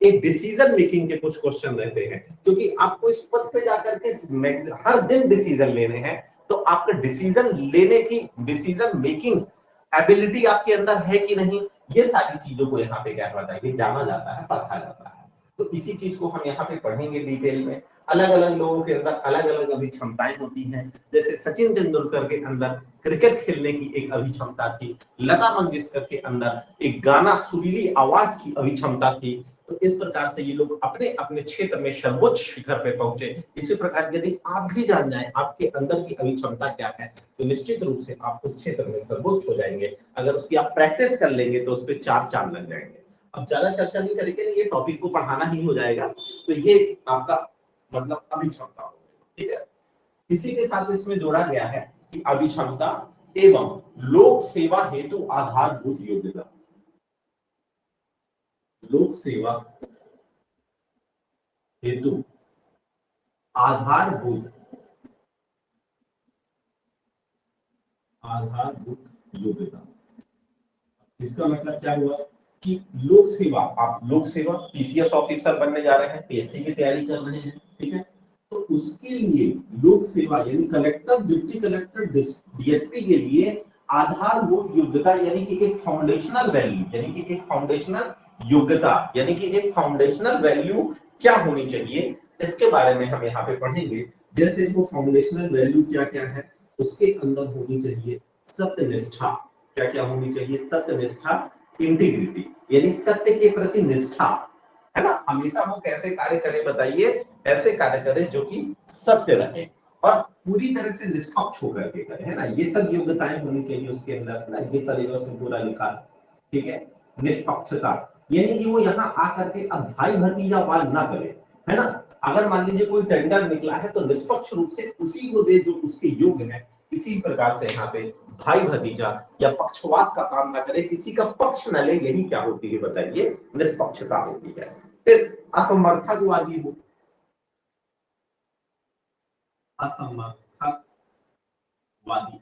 [SPEAKER 1] एक डिसीजन मेकिंग के कुछ क्वेश्चन रहते हैं, क्योंकि आपको इस पद पे जाकर के हर दिन डिसीजन लेने हैं, तो आपका डिसीजन मेकिंग एबिलिटी आपके अंदर है कि नहीं, ये सारी चीजों को यहाँ पे क्या बताइए, जाना जाता है, परखा जाता है। तो इसी चीज को हम यहाँ पे पढ़ेंगे डिटेल में। अलग अलग लोगों के अंदर अलग अलग अभी क्षमताएं होती हैं। जैसे सचिन तेंदुलकर के अंदर क्रिकेट खेलने की एक अभिक्षमता थी, लता मंगेशकर के अंदर एक गाना सुरीली आवाज की अभिक्षमता थी। तो इस प्रकार से ये लोग अपने अपने क्षेत्र में सर्वोच्च शिखर पे पहुंचे। इसी प्रकार यदि आप भी जान जाए आपके अंदर की अभिक्षमता क्या है, तो निश्चित रूप से आप उस क्षेत्र में सर्वोच्च हो जाएंगे। अगर उसकी आप प्रैक्टिस कर लेंगे तो उस पर 4 चांद लग जाएंगे। अब ज्यादा चर्चा नहीं करेंगे, ये टॉपिक को पढ़ाना ही हो जाएगा। तो ये आपका मतलब अभिक्षमता हो, ठीक है। इसी के साथ इसमें जोड़ा गया है कि अभिक्षमता एवं लोक सेवा हेतु आधारभूत योग्यता। लोक सेवा हेतु आधारभूत योग्यता। इसका मतलब क्या हुआ कि लोक सेवा, आप लोक सेवा पीसीएस ऑफिसर बनने जा रहे हैं, पीएससी की तैयारी कर रहे हैं, ठीक है, तो उसके लिए लोक सेवा यानी कलेक्टर, डिप्टी कलेक्टर, डीएसपी के लिए आधारभूत योग्यता यानी कि एक फाउंडेशनल वैल्यू, यानी कि एक फाउंडेशनल योग्यता, यानी कि एक फाउंडेशनल वैल्यू क्या होनी चाहिए, इसके बारे में हम यहाँ पे पढ़ेंगे। जैसे वो फाउंडेशनल वैल्यू क्या क्या है, उसके अंदर होनी चाहिए सत्यनिष्ठा। क्या क्या होनी चाहिए? सत्यनिष्ठा, इंटीग्रिटी यानी सत्य के प्रति निष्ठा, है ना, हमेशा वो कैसे कार्य करे बताइए, ऐसे कार्य करे जो कि सत्य रहे और पूरी तरह से निष्पक्ष होकर के करे, है ना, ये सब योग्यताएं होनी चाहिए उसके अंदर, ना, ये सिलेबस में पूरा लिखा है, ठीक है। निष्पक्षता यानी कि वो यहाँ आकर के अब भाई भतीजावाद ना करे, है ना, अगर मान लीजिए कोई टेंडर निकला है तो निष्पक्ष रूप से उसी को दे जो उसके योग्य है, इसी प्रकार से यहाँ पे भाई भतीजा या पक्षवाद का काम ना करे, किसी का पक्ष न ले, यही क्या होती है बताइए, निष्पक्षता होती है। फिर असमर्थकवादी हो,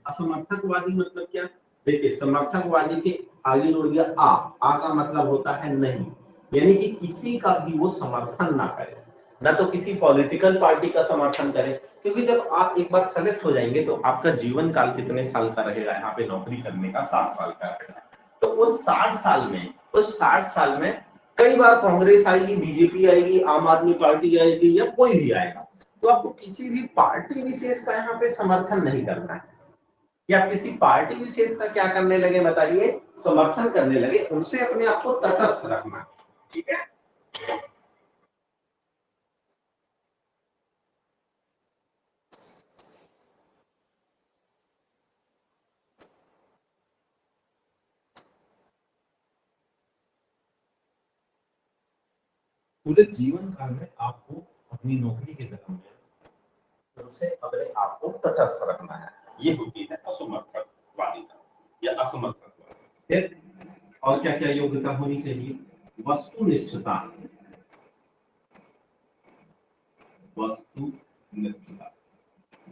[SPEAKER 1] असमर्थकवादी मतलब क्या? देखिए समर्थकवादी के आगे जुड़ गया आ का मतलब होता है नहीं, यानी कि किसी का भी वो समर्थन ना करे, ना तो किसी पॉलिटिकल पार्टी का समर्थन करे, क्योंकि जब आप एक बार सेलेक्ट हो जाएंगे तो आपका जीवन काल कितने साल का रहेगा यहाँ पे नौकरी करने का? 60 साल का रहेगा। तो उस 60 साल में, उस 60 साल में कई बार कांग्रेस आएगी, बीजेपी आएगी, आम आदमी पार्टी आएगी या कोई भी आएगा, तो आपको किसी भी पार्टी विशेष का यहाँ पे समर्थन नहीं करना है, या किसी पार्टी विशेष का क्या करने लगे बताइए, समर्थन करने लगे, उनसे अपने आप को तटस्थ रखना, ठीक है। पूरे जीवन काल में आपको अपनी नौकरी के दौरान उनसे अपने आप को तटस्थ रखना है, ये होती है असमर्थकवादिता या असमर्थकवादिता। फिर और क्या क्या योग्यता होनी चाहिए? वस्तुनिष्ठता, वस्तुनिष्ठता,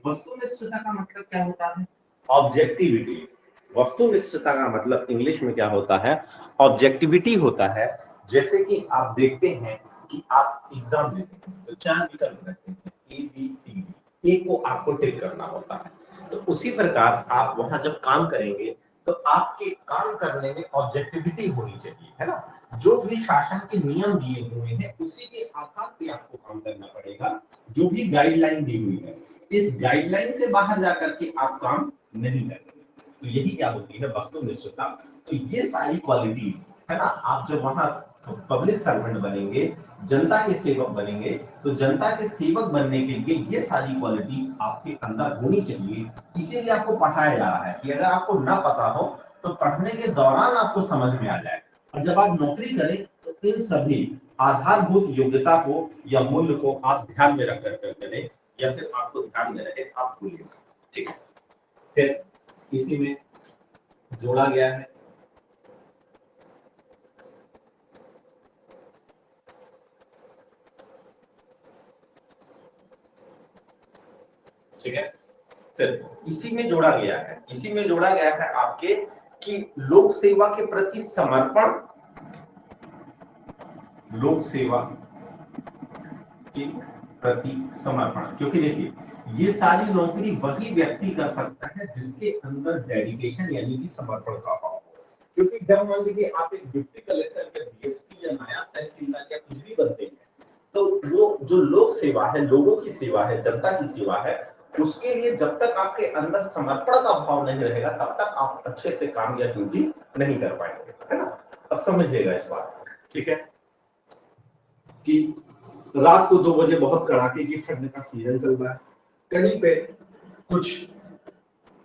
[SPEAKER 1] वस्तुनिष्ठता का मतलब क्या होता है? ऑब्जेक्टिविटी। वस्तुनिष्ठता का मतलब इंग्लिश में क्या होता है? ऑब्जेक्टिविटी होता है। जैसे कि आप देखते हैं कि आप एग्जाम देते हैं तो 4 विकल्प रहते हैं, ए बी सी डी, ए को आपको टिक करना होता है, तो उसी प्रकार आप वहां जब काम करेंगे तो आपके काम करने में ऑब्जेक्टिविटी होनी चाहिए, है ना, जो भी शासन के नियम दिए हुए हैं उसी के आधार पे आपको काम करना पड़ेगा, जो भी गाइडलाइन दी हुई है, इस गाइडलाइन से बाहर जाकर के आप काम नहीं करेंगे, तो यही क्या होती है वस्तुनिष्ठता। तो ये सारी क्वालिटीज, है ना, आप जब वहां पब्लिक सर्वेंट बनेंगे, जनता के सेवक बनेंगे, तो जनता के सेवक बनने के लिए ये सारी क्वालिटीज आपके अंदर होनी चाहिए। इसीलिए आपको पढ़ाया जा रहा है कि अगर आपको ना पता हो तो पढ़ने के दौरान आपको समझ में आ जाए, और जब आप नौकरी करें तो इन सभी आधारभूत योग्यता को या मूल्य को आप ध्यान में रख कर करें, या फिर आपको ध्यान में रहे आप भूलिए, ठीक है। फिर इसी में जोड़ा गया है ठीक है, फिर इसी में जोड़ा गया है, इसी में जोड़ा गया है आपके कि लोक सेवा के प्रति समर्पण, लोक सेवा के प्रति समर्पण, क्योंकि देखिए ये सारी नौकरी वही व्यक्ति कर सकता है जिसके अंदर डेडिकेशन यानी कि समर्पण का भाव हो, क्योंकि जब मान लीजिए आप एक डिप्टी कलेक्टर या डीएसपी या नायब तहसीलदार या कुछ भी बनते हैं, तो वो जो लोक सेवा है, लोगों की सेवा है, जनता की सेवा है, उसके लिए जब तक आपके अंदर समर्पण का भाव नहीं रहेगा तब तक आप अच्छे से काम या ड्यूटी नहीं कर पाएंगे, है ना। अब समझिएगा इस बात, ठीक है, कि रात को 2 बजे बहुत कड़ाके की ठंड का सीजन चल रहा है, कहीं पे कुछ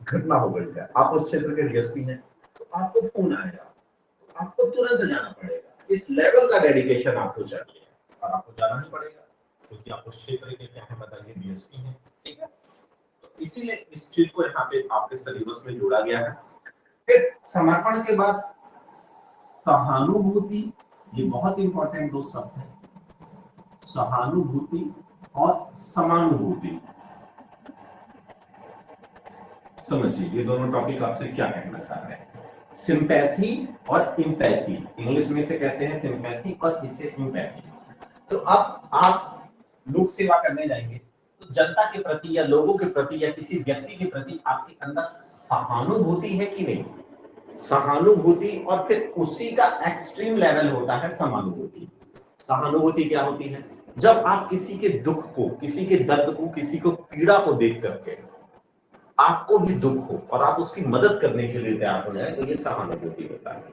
[SPEAKER 1] घटना हो गई है, आप उस क्षेत्र के डीएसपी हैं, तो आपको फोन आएगा, तो आपको तुरंत जाना पड़ेगा, इस लेवल का डेडिकेशन आपको चाहिए और आपको जाना ही पड़ेगा, क्योंकि आप उस क्षेत्र के क्या है बताइए, डीएसपी हैं, ठीक है। तो इसीलिए इस चीज को यहाँ पे आपके सिलेबस में जोड़ा गया है। फिर समर्पण के बाद सहानुभूति, ये बहुत इंपॉर्टेंट दो शब्द है, सहानुभूति और समानुभूति। समझिए ये दोनों टॉपिक आपसे क्या कहना चाह रहे हैं। सिंपैथी और इम्पैथी, इंग्लिश में से कहते हैं सिंपैथी और इसे इम्पैथी। तो अब आप लोक सेवा करने जाएंगे तो जनता के प्रति या लोगों के प्रति या किसी व्यक्ति के प्रति आपके अंदर सहानुभूति है कि नहीं, सहानुभूति, और फिर उसी का एक्सट्रीम लेवल होता है समानुभूति। सहानुभूति क्या होती है, जब आप किसी के दुख को, किसी के दर्द को, किसी को पीड़ा को देख करके आपको भी दुख हो और आप उसकी मदद करने के लिए तैयार हो जाए, तो ये सहानुभूति होता है।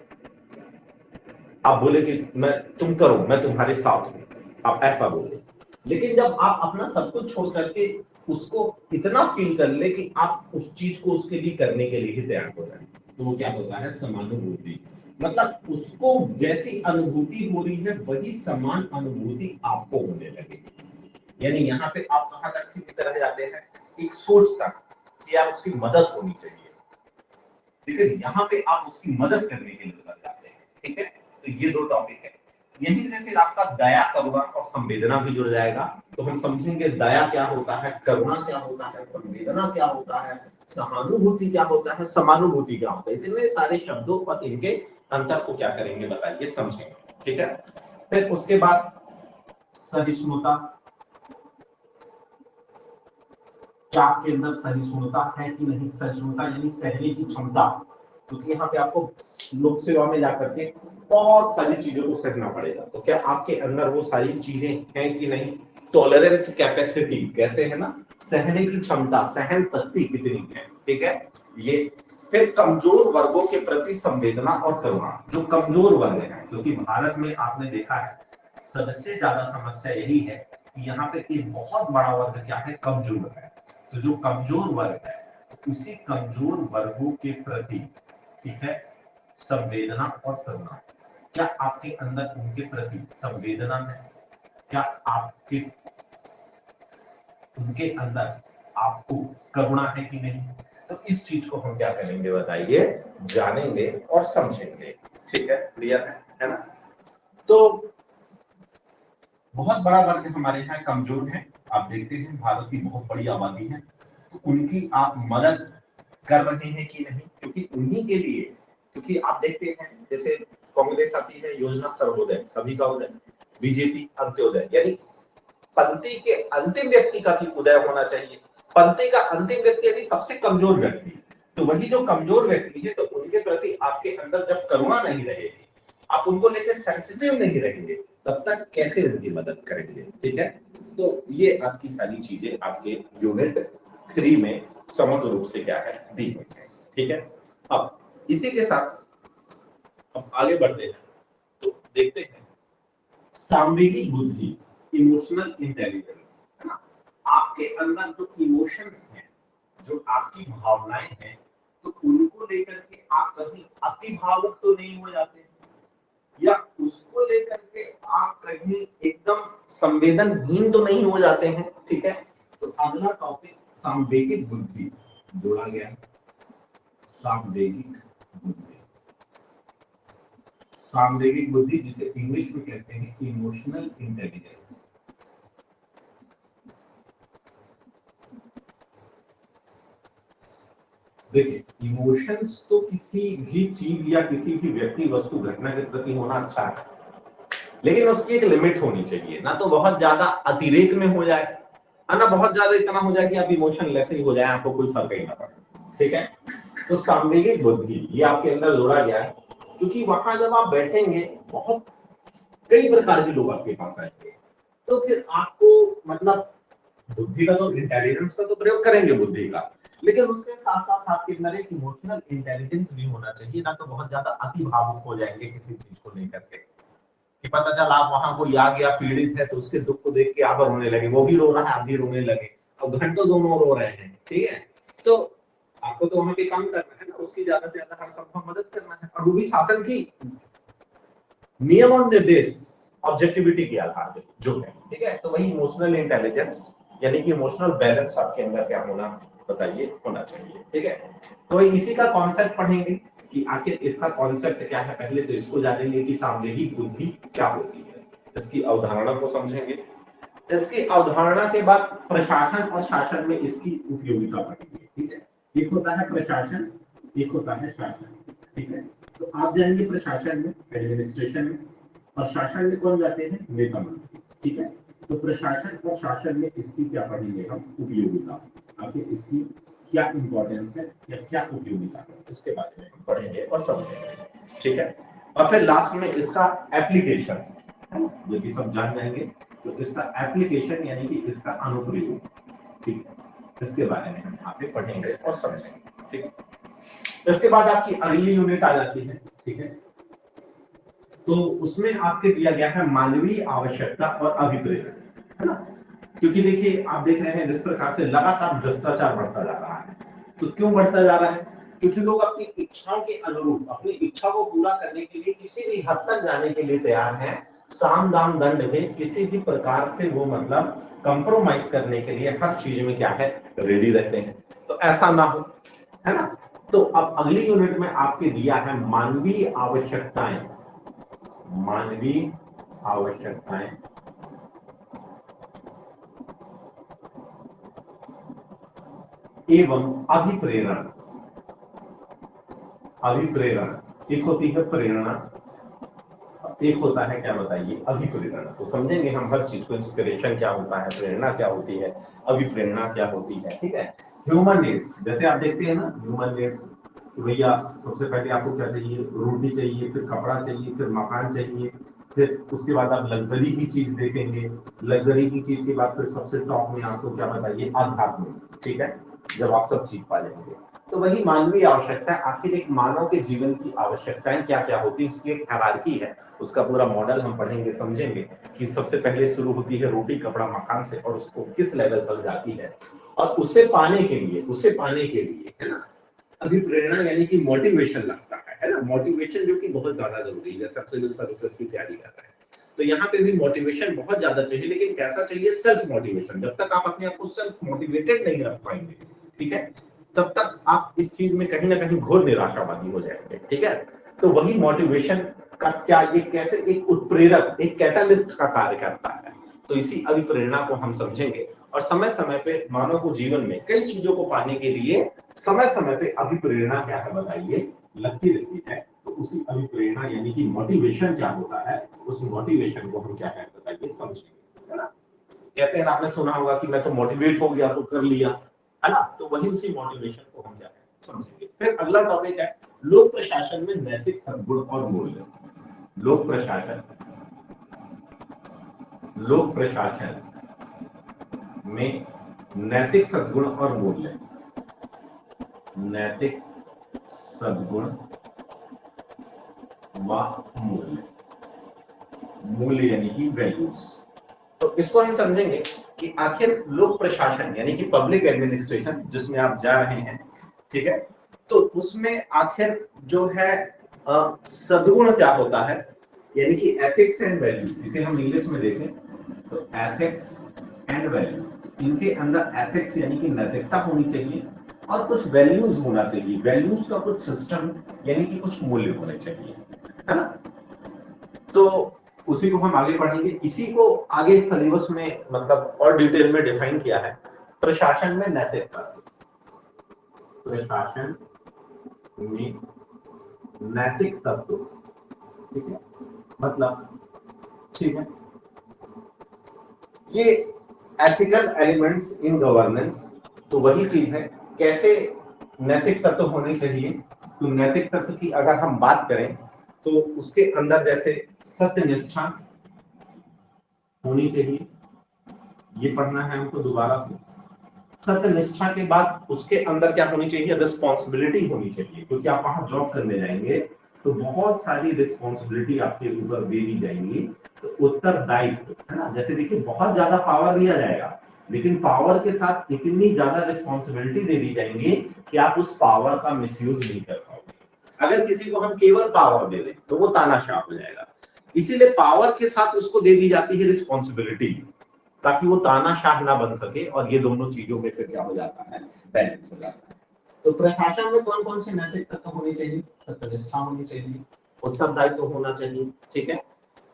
[SPEAKER 1] आप बोले कि मैं, तुम करो, मैं तुम्हारे साथ हूं, आप ऐसा बोले। लेकिन जब आप अपना सब कुछ छोड़ करके उसको इतना फील कर ले कि आप उस चीज को उसके लिए करने के लिए ही तैयार हो जाए, तो वो क्या होता है, समानुभूति। मतलब उसको जैसी अनुभूति हो रही है वही समान अनुभूति आपको होने लगेगी। यानी यहाँ पे आप कहां तक सीमित रह जाते हैं, एक सोच तक कि यार उसकी मदद होनी चाहिए, लेकिन यहाँ पे आप उसकी मदद करने के लिए लग जाते हैं। ठीक है, तो ये दो टॉपिक है। यहीं से फिर आपका दया, करुणा और संवेदना भी जुड़ जाएगा। तो हम समझेंगे दया क्या होता है, करुणा क्या होता है, संवेदना क्या होता है, सहानुभूति क्या होता है, समानुभूति क्या होता है। इतने सारे शब्दों पर इनके अंतर को क्या करेंगे बताइए, समझेंगे। ठीक है, फिर उसके बाद सहिष्णुता। क्या आपके अंदर सहिष्णुता है कि नहीं, सहिष्णुता यानी सहने की क्षमता, क्योंकि यहाँ पे आपको लोक सेवा में जाकर के बहुत सारी चीजों को सहना पड़ेगा। तो क्या आपके अंदर वो सारी चीजें हैं कि नहीं, टॉलरेंस कैपेसिटी कहते हैं ना, सहने की क्षमता, सहन शक्ति कितनी है। ठीक है, ये फिर कमजोर वर्गों के प्रति संवेदना और करुणा। जो कमजोर वर्ग है, क्योंकि भारत में आपने देखा है सबसे ज्यादा समस्या यही है कि यहाँ पे एक बहुत बड़ा वर्ग क्या है, कमजोर है। तो जो कमजोर वर्ग है उसी कमजोर वर्गों के प्रति, ठीक है, संवेदना और करुणा। क्या आपके अंदर उनके प्रति संवेदना है, क्या आपके उनके अंदर आपको करुणा है कि नहीं। तो इस चीज को हम क्या करेंगे बताइए, जानेंगे और समझेंगे। ठीक है, क्लियर है ना। तो बहुत बड़ा वर्ग हमारे यहाँ कमजोर है। आप देखते हैं भारत की बहुत बड़ी आबादी है, तो उनकी आप मदद कर रहे हैं कि नहीं, क्योंकि उन्हीं के लिए, क्योंकि आप देखते हैं जैसे कांग्रेस आती है, योजना सर्वोदय, सभी का उदय, बीजेपी अंत्योदय, यानी पंक्ति के अंतिम व्यक्ति का भी उदय होना चाहिए। पंक्ति का अंतिम व्यक्ति यानी सबसे कमजोर व्यक्ति, तो वही जो कमजोर व्यक्ति है, तो उनके प्रति आपके अंदर जब करुणा नहीं रहेगी, आप उनको लेकर सेंसिटिव नहीं रहेंगे, तब तक कैसे उनकी मदद करेंगे। ठीक है, तो ये आपकी सारी चीजें आपके यूनिट 3 में समग्र रूप से क्या है, दी हुई है। ठीक है, अब इसी के साथ अब आगे बढ़ते हैं, तो देखते हैं सांवेगिक बुद्धि, इमोशनल इंटेलिजेंस, है ना। आपके अंदर जो इमोशंस हैं, जो आपकी भावनाएं हैं, तो उनको लेकर के आप कहीं अति भावुक तो नहीं हो जाते, या उसको लेकर के आप कहीं एकदम संवेदनहीन तो नहीं हो जाते हैं। ठीक है, तो अगला टॉपिक सांवेगिक बुद्धि जोड़ा गया। सांवेगिक बुद्धि, सांवेगिक बुद्धि जिसे इंग्लिश में कहते हैं इमोशनल इंटेलिजेंस। देखिए, इमोशंस तो किसी भी चीज या किसी भी व्यक्ति, वस्तु, घटना के प्रति होना अच्छा है, लेकिन उसकी एक लिमिट होनी चाहिए। ना तो बहुत ज्यादा अतिरेक में हो जाए, ना बहुत ज्यादा इतना हो जाए कि आप इमोशन लेस ही हो जाए, आपको कोई फर्क ही ना पड़े। ठीक है, तो सांवेगिक बुद्धि ये आपके अंदर जोड़ा गया है, क्योंकि वहां जब आप बैठेंगे बहुत कई प्रकार के लोग आपके पास आएंगे, तो फिर आपको मतलब बुद्धि का तो, इंटेलिजेंस का तो प्रयोग करेंगे बुद्धि का, लेकिन उसके साथ साथ आपके अंदर एक इमोशनल इंटेलिजेंस भी होना चाहिए। ना तो बहुत ज्यादा अति भावुक हो जाएंगे किसी चीज को लेकर के, कि पता चला आप वहां कोई आ गया पीड़ित है, तो उसके दुख को देख के आप रोने लगे, वो भी रो रहा है, आप भी रोने लगे, और घंटों दोनों रो रहे हैं। ठीक है, तो आपको तो वहां पे काम करना है ना, उसकी ज्यादा से ज्यादा हर संभव मदद करना है, और वो भी शासन की नियम और निर्देश, ऑब्जेक्टिविटी के आधार पे जो है। ठीक है, तो वही इमोशनल इंटेलिजेंस यानी कि इमोशनल बैलेंस आपके अंदर क्या होना बताइए, होना चाहिए। ठीक है, तो इसी का कॉन्सेप्ट पढ़ेंगे कि आखिर इसका कॉन्सेप्ट क्या है। पहले तो इसको जानेंगे कि सांवेगिक बुद्धि क्या होती है, इसकी अवधारणा को समझेंगे। इसकी अवधारणा के बाद प्रशासन और शासन में इसकी उपयोगिता पड़ेगी। ठीक है, एक होता है प्रशासन, एक होता है शासन। ठीक है, तो आप जाएंगे प्रशासन में, एडमिनिस्ट्रेशन में, और शासन में कौन जाते हैं, नेता मंत्री। ठीक है, तो प्रशासन और शासन में इसकी क्या पढ़ेंगे हम, उपयोगिता। आगे इसकी क्या इंपॉर्टेंस है या क्या उपयोगिता है, इसके बारे में हम पढ़ेंगे और समझेंगे। ठीक है, और फिर लास्ट में इसका एप्लीकेशन, जो कि सब जान जाएंगे, तो इसका एप्लीकेशन यानी कि इसका अनुप्रयोग। ठीक है, इसके बारे में हम यहाँ पे पढ़ेंगे और समझेंगे। ठीक है, इसके बाद आपकी अगली यूनिट आ जाती है। ठीक है, तो उसमें आपके दिया गया है मानवीय आवश्यकता और अभिप्रेरण, है ना। क्योंकि देखिए आप देख रहे हैं जिस प्रकार से लगातार भ्रष्टाचार बढ़ता जा रहा है, तो क्यों बढ़ता जा रहा है, क्योंकि लोग अपनी इच्छाओं के अनुरूप अपनी इच्छा को पूरा करने के लिए किसी भी हद तक जाने के लिए तैयार हैं। साम दाम दंड में किसी भी प्रकार से वो मतलब कंप्रोमाइज करने के लिए हर चीज में क्या है, रेडी रहते हैं। तो ऐसा ना हो, है ना। तो अब अगली यूनिट में आपके दिया है मानवीय आवश्यकताएं, मानवीय आवश्यकताएं एवं अभिप्रेरण। अभिप्रेरण, एक होती है प्रेरणा, एक होता है क्या बताइए, अभिप्रेरण। तो समझेंगे हम हर चीज को, इंस्पिरेशन क्या होता है, प्रेरणा क्या होती है, अभिप्रेरणा क्या होती है। ठीक है, ह्यूमन नीड्स, जैसे आप देखते हैं ना ह्यूमन नीड्स, तो भैया सबसे पहले आपको क्या चाहिए, रोटी चाहिए, फिर कपड़ा चाहिए, फिर मकान चाहिए, फिर उसके बाद आप लग्जरी की चीज देखेंगे, लग्जरी की चीज के बाद फिर सबसे टॉप में आपको क्या बताइए, आध्यात्मिक। ठीक है, जब आप सब चीज पा लेंगे, तो वही मानवीय आवश्यकता है। आखिर एक मानव के जीवन की आवश्यकताएं क्या क्या होती है, इसकी एक हायरार्की है, उसका पूरा मॉडल हम पढ़ेंगे, समझेंगे कि सबसे पहले शुरू होती है रोटी कपड़ा मकान से, और उसको किस लेवल तक जाती है, और उसे पाने के लिए, है ना, अभी प्रेरणा यानी कि मोटिवेशन लगता है ना, मोटिवेशन जो कि बहुत ज्यादा जरूरी है। जैसे सिविल सर्विसेज की तैयारी कर रहे हैं, तो यहाँ पे भी मोटिवेशन बहुत ज्यादा चाहिए, लेकिन कैसा चाहिए, सेल्फ मोटिवेशन। जब तक आप अपने आप को सेल्फ मोटिवेटेड नहीं रख पाएंगे, ठीक है, तब तक आप इस चीज में कहीं ना कहीं घोर निराशावादी हो जाएंगे। ठीक है, तो वही मोटिवेशन का क्या, ये कैसे एक उत्प्रेरक, एक कैटालिस्ट का कार्य करता है, तो इसी अभिप्रेरणा को हम समझेंगे। और समय समय पे मानव को जीवन में कई चीजों को पाने के लिए समय समय पे अभिप्रेरणा क्या है बताइए, लगती रहती है। तो उसी अभिप्रेरणा यानी कि मोटिवेशन क्या होता है, उस मोटिवेशन को हम क्या है बताइए, समझेंगे, है ना। कहते हैं आपने सुना होगा कि मैं तो मोटिवेट हो गया तो कर लिया, है ना, तो वही उसी मोटिवेशन को हम क्या है समझेंगे। फिर अगला टॉपिक है लोक प्रशासन में नैतिक सद्गुण और मूल्य। लोक प्रशासन, लोक प्रशासन में नैतिक सद्गुण और मूल्य, नैतिक सद्गुण व मूल्य, मूल्य यानी कि वैल्यूज। तो इसको हम समझेंगे कि आखिर लोक प्रशासन यानी कि पब्लिक एडमिनिस्ट्रेशन जिसमें आप जा रहे हैं, ठीक है, तो उसमें आखिर जो है सद्गुण क्या होता है, यानी कि एथिक्स एंड वैल्यू, इसे हम इंग्लिश में देखें तो एथिक्स एंड वैल्यू, इनके अंदर एथिक्स यानी कि नैतिकता होनी चाहिए, और कुछ वैल्यूज होना चाहिए, वैल्यूज का कुछ सिस्टम यानी कि कुछ मूल्य होने चाहिए, है ना। तो उसी को हम आगे पढ़ेंगे। इसी को आगे सिलेबस में मतलब और डिटेल में डिफाइन किया है, प्रशासन में नैतिकता, प्रशासन में नैतिक तत्व, ठीक है, मतलब ठीक है, ये एथिकल एलिमेंट्स इन गवर्नेंस, तो वही चीज है कैसे नैतिक तत्व होने चाहिए। तो नैतिक तत्व की अगर हम बात करें तो उसके अंदर जैसे सत्यनिष्ठा होनी चाहिए, ये पढ़ना है हमको दोबारा से। सत्यनिष्ठा के बाद उसके अंदर क्या होनी चाहिए, रिस्पॉन्सिबिलिटी होनी चाहिए, क्योंकि आप वहां जॉब करने जाएंगे तो बहुत सारी रिस्पॉन्सिबिलिटी आपके ऊपर दे दी जाएंगी। तो उत्तरदायित्व, है ना, जैसे देखिए बहुत ज्यादा पावर दिया जाएगा, लेकिन पावर के साथ इतनी ज्यादा रिस्पॉन्सिबिलिटी दे दी जाएंगी कि आप उस पावर का मिसयूज नहीं कर पाओगे। अगर किसी को हम केवल पावर दे दें तो वो तानाशाह हो जाएगा, इसीलिए पावर के साथ उसको दे दी जाती है रिस्पॉन्सिबिलिटी, ताकि वो तानाशाह ना बन सके, और ये दोनों चीजों में फिर क्या हो जाता है, बैलेंस हो जाता है। तो प्रशासन में कौन कौन से नैतिक तत्व होने चाहिए, सत्यनिष्ठा होनी चाहिए, उत्तरदायित्व होना चाहिए, ठीक है,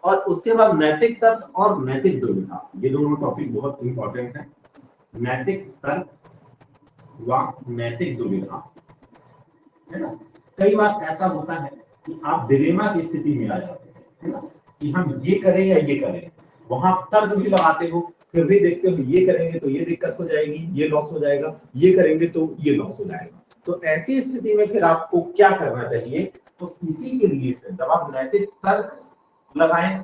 [SPEAKER 1] और उसके बाद नैतिक तर्क और नैतिक दुविधा, ये दोनों टॉपिक बहुत इंपॉर्टेंट है। नैतिक तर्क व नैतिक दुविधा, है ना। कई बार ऐसा होता है कि आप डिलेमा की स्थिति में आ जाते हैं, है ना, कि हम ये करें या ये करें। वहां तर्क भी लगाते हो, फिर भी देखते हो ये करेंगे तो ये दिक्कत हो जाएगी, ये लॉस हो जाएगा, ये करेंगे तो ये लॉस हो जाएगा। तो ऐसी स्थिति में फिर आपको क्या करना चाहिए? तो इसी के लिए फिर जब आप नैतिक तर्क लगाएं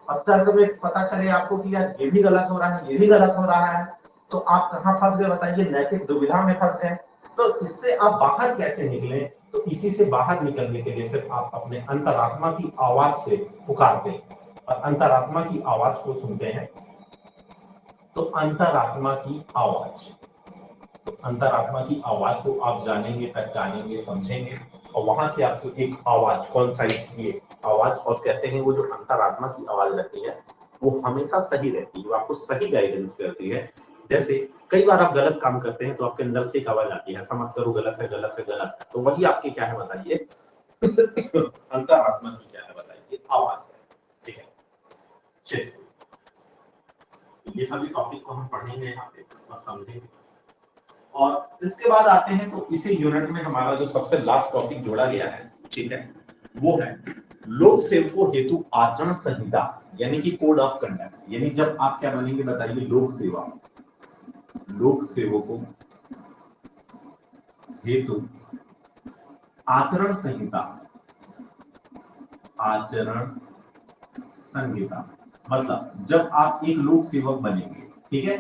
[SPEAKER 1] और तर्क में पता चले आपको कि यार ये भी गलत हो रहा है, ये भी गलत हो रहा है, तो आप कहाँ फंस गए बताइए? नैतिक दुविधा में फंस गए। तो इससे आप बाहर कैसे निकले? तो इसी से बाहर निकलने के लिए फिर आप अपने अंतरात्मा की आवाज से पुकारते हैं और अंतरात्मा की आवाज को सुनते हैं। तो अंतरात्मा की आवाज, तो अंतरात्मा की आवाज को आप जानेंगे, पहचानेंगे, समझेंगे और वहां से आपको एक आवाज, कौन सा ये आवाज, और कहते हैं वो जो अंतरात्मा की आवाज रहती है वो हमेशा सही रहती है, वो आपको सही गाइडेंस करती है। जैसे कई बार आप गलत काम करते हैं तो आपके अंदर से एक आवाज आती है, ऐसा मत करो, गलत है, गलत है, गलत है। तो वही आपकी क्या है बताइए? अंतरात्मा की क्या है बताइए? आवाज है। ठीक है, चलिए ये सभी टॉपिक को हम पढ़ेंगे यहाँ पे और समझेंगे। और इसके बाद आते हैं तो इसी यूनिट में हमारा जो सबसे लास्ट टॉपिक जोड़ा गया है, ठीक है, वो है लोक सेवकों हेतु आचरण संहिता, यानी कि कोड ऑफ कंडक्ट। यानी जब आप क्या बनेंगे बताइए? लोक सेवा, लोक सेवकों हेतु आचरण संहिता, आचरण संहिता मतलब जब आप एक लोक सेवक बनेंगे, ठीक है,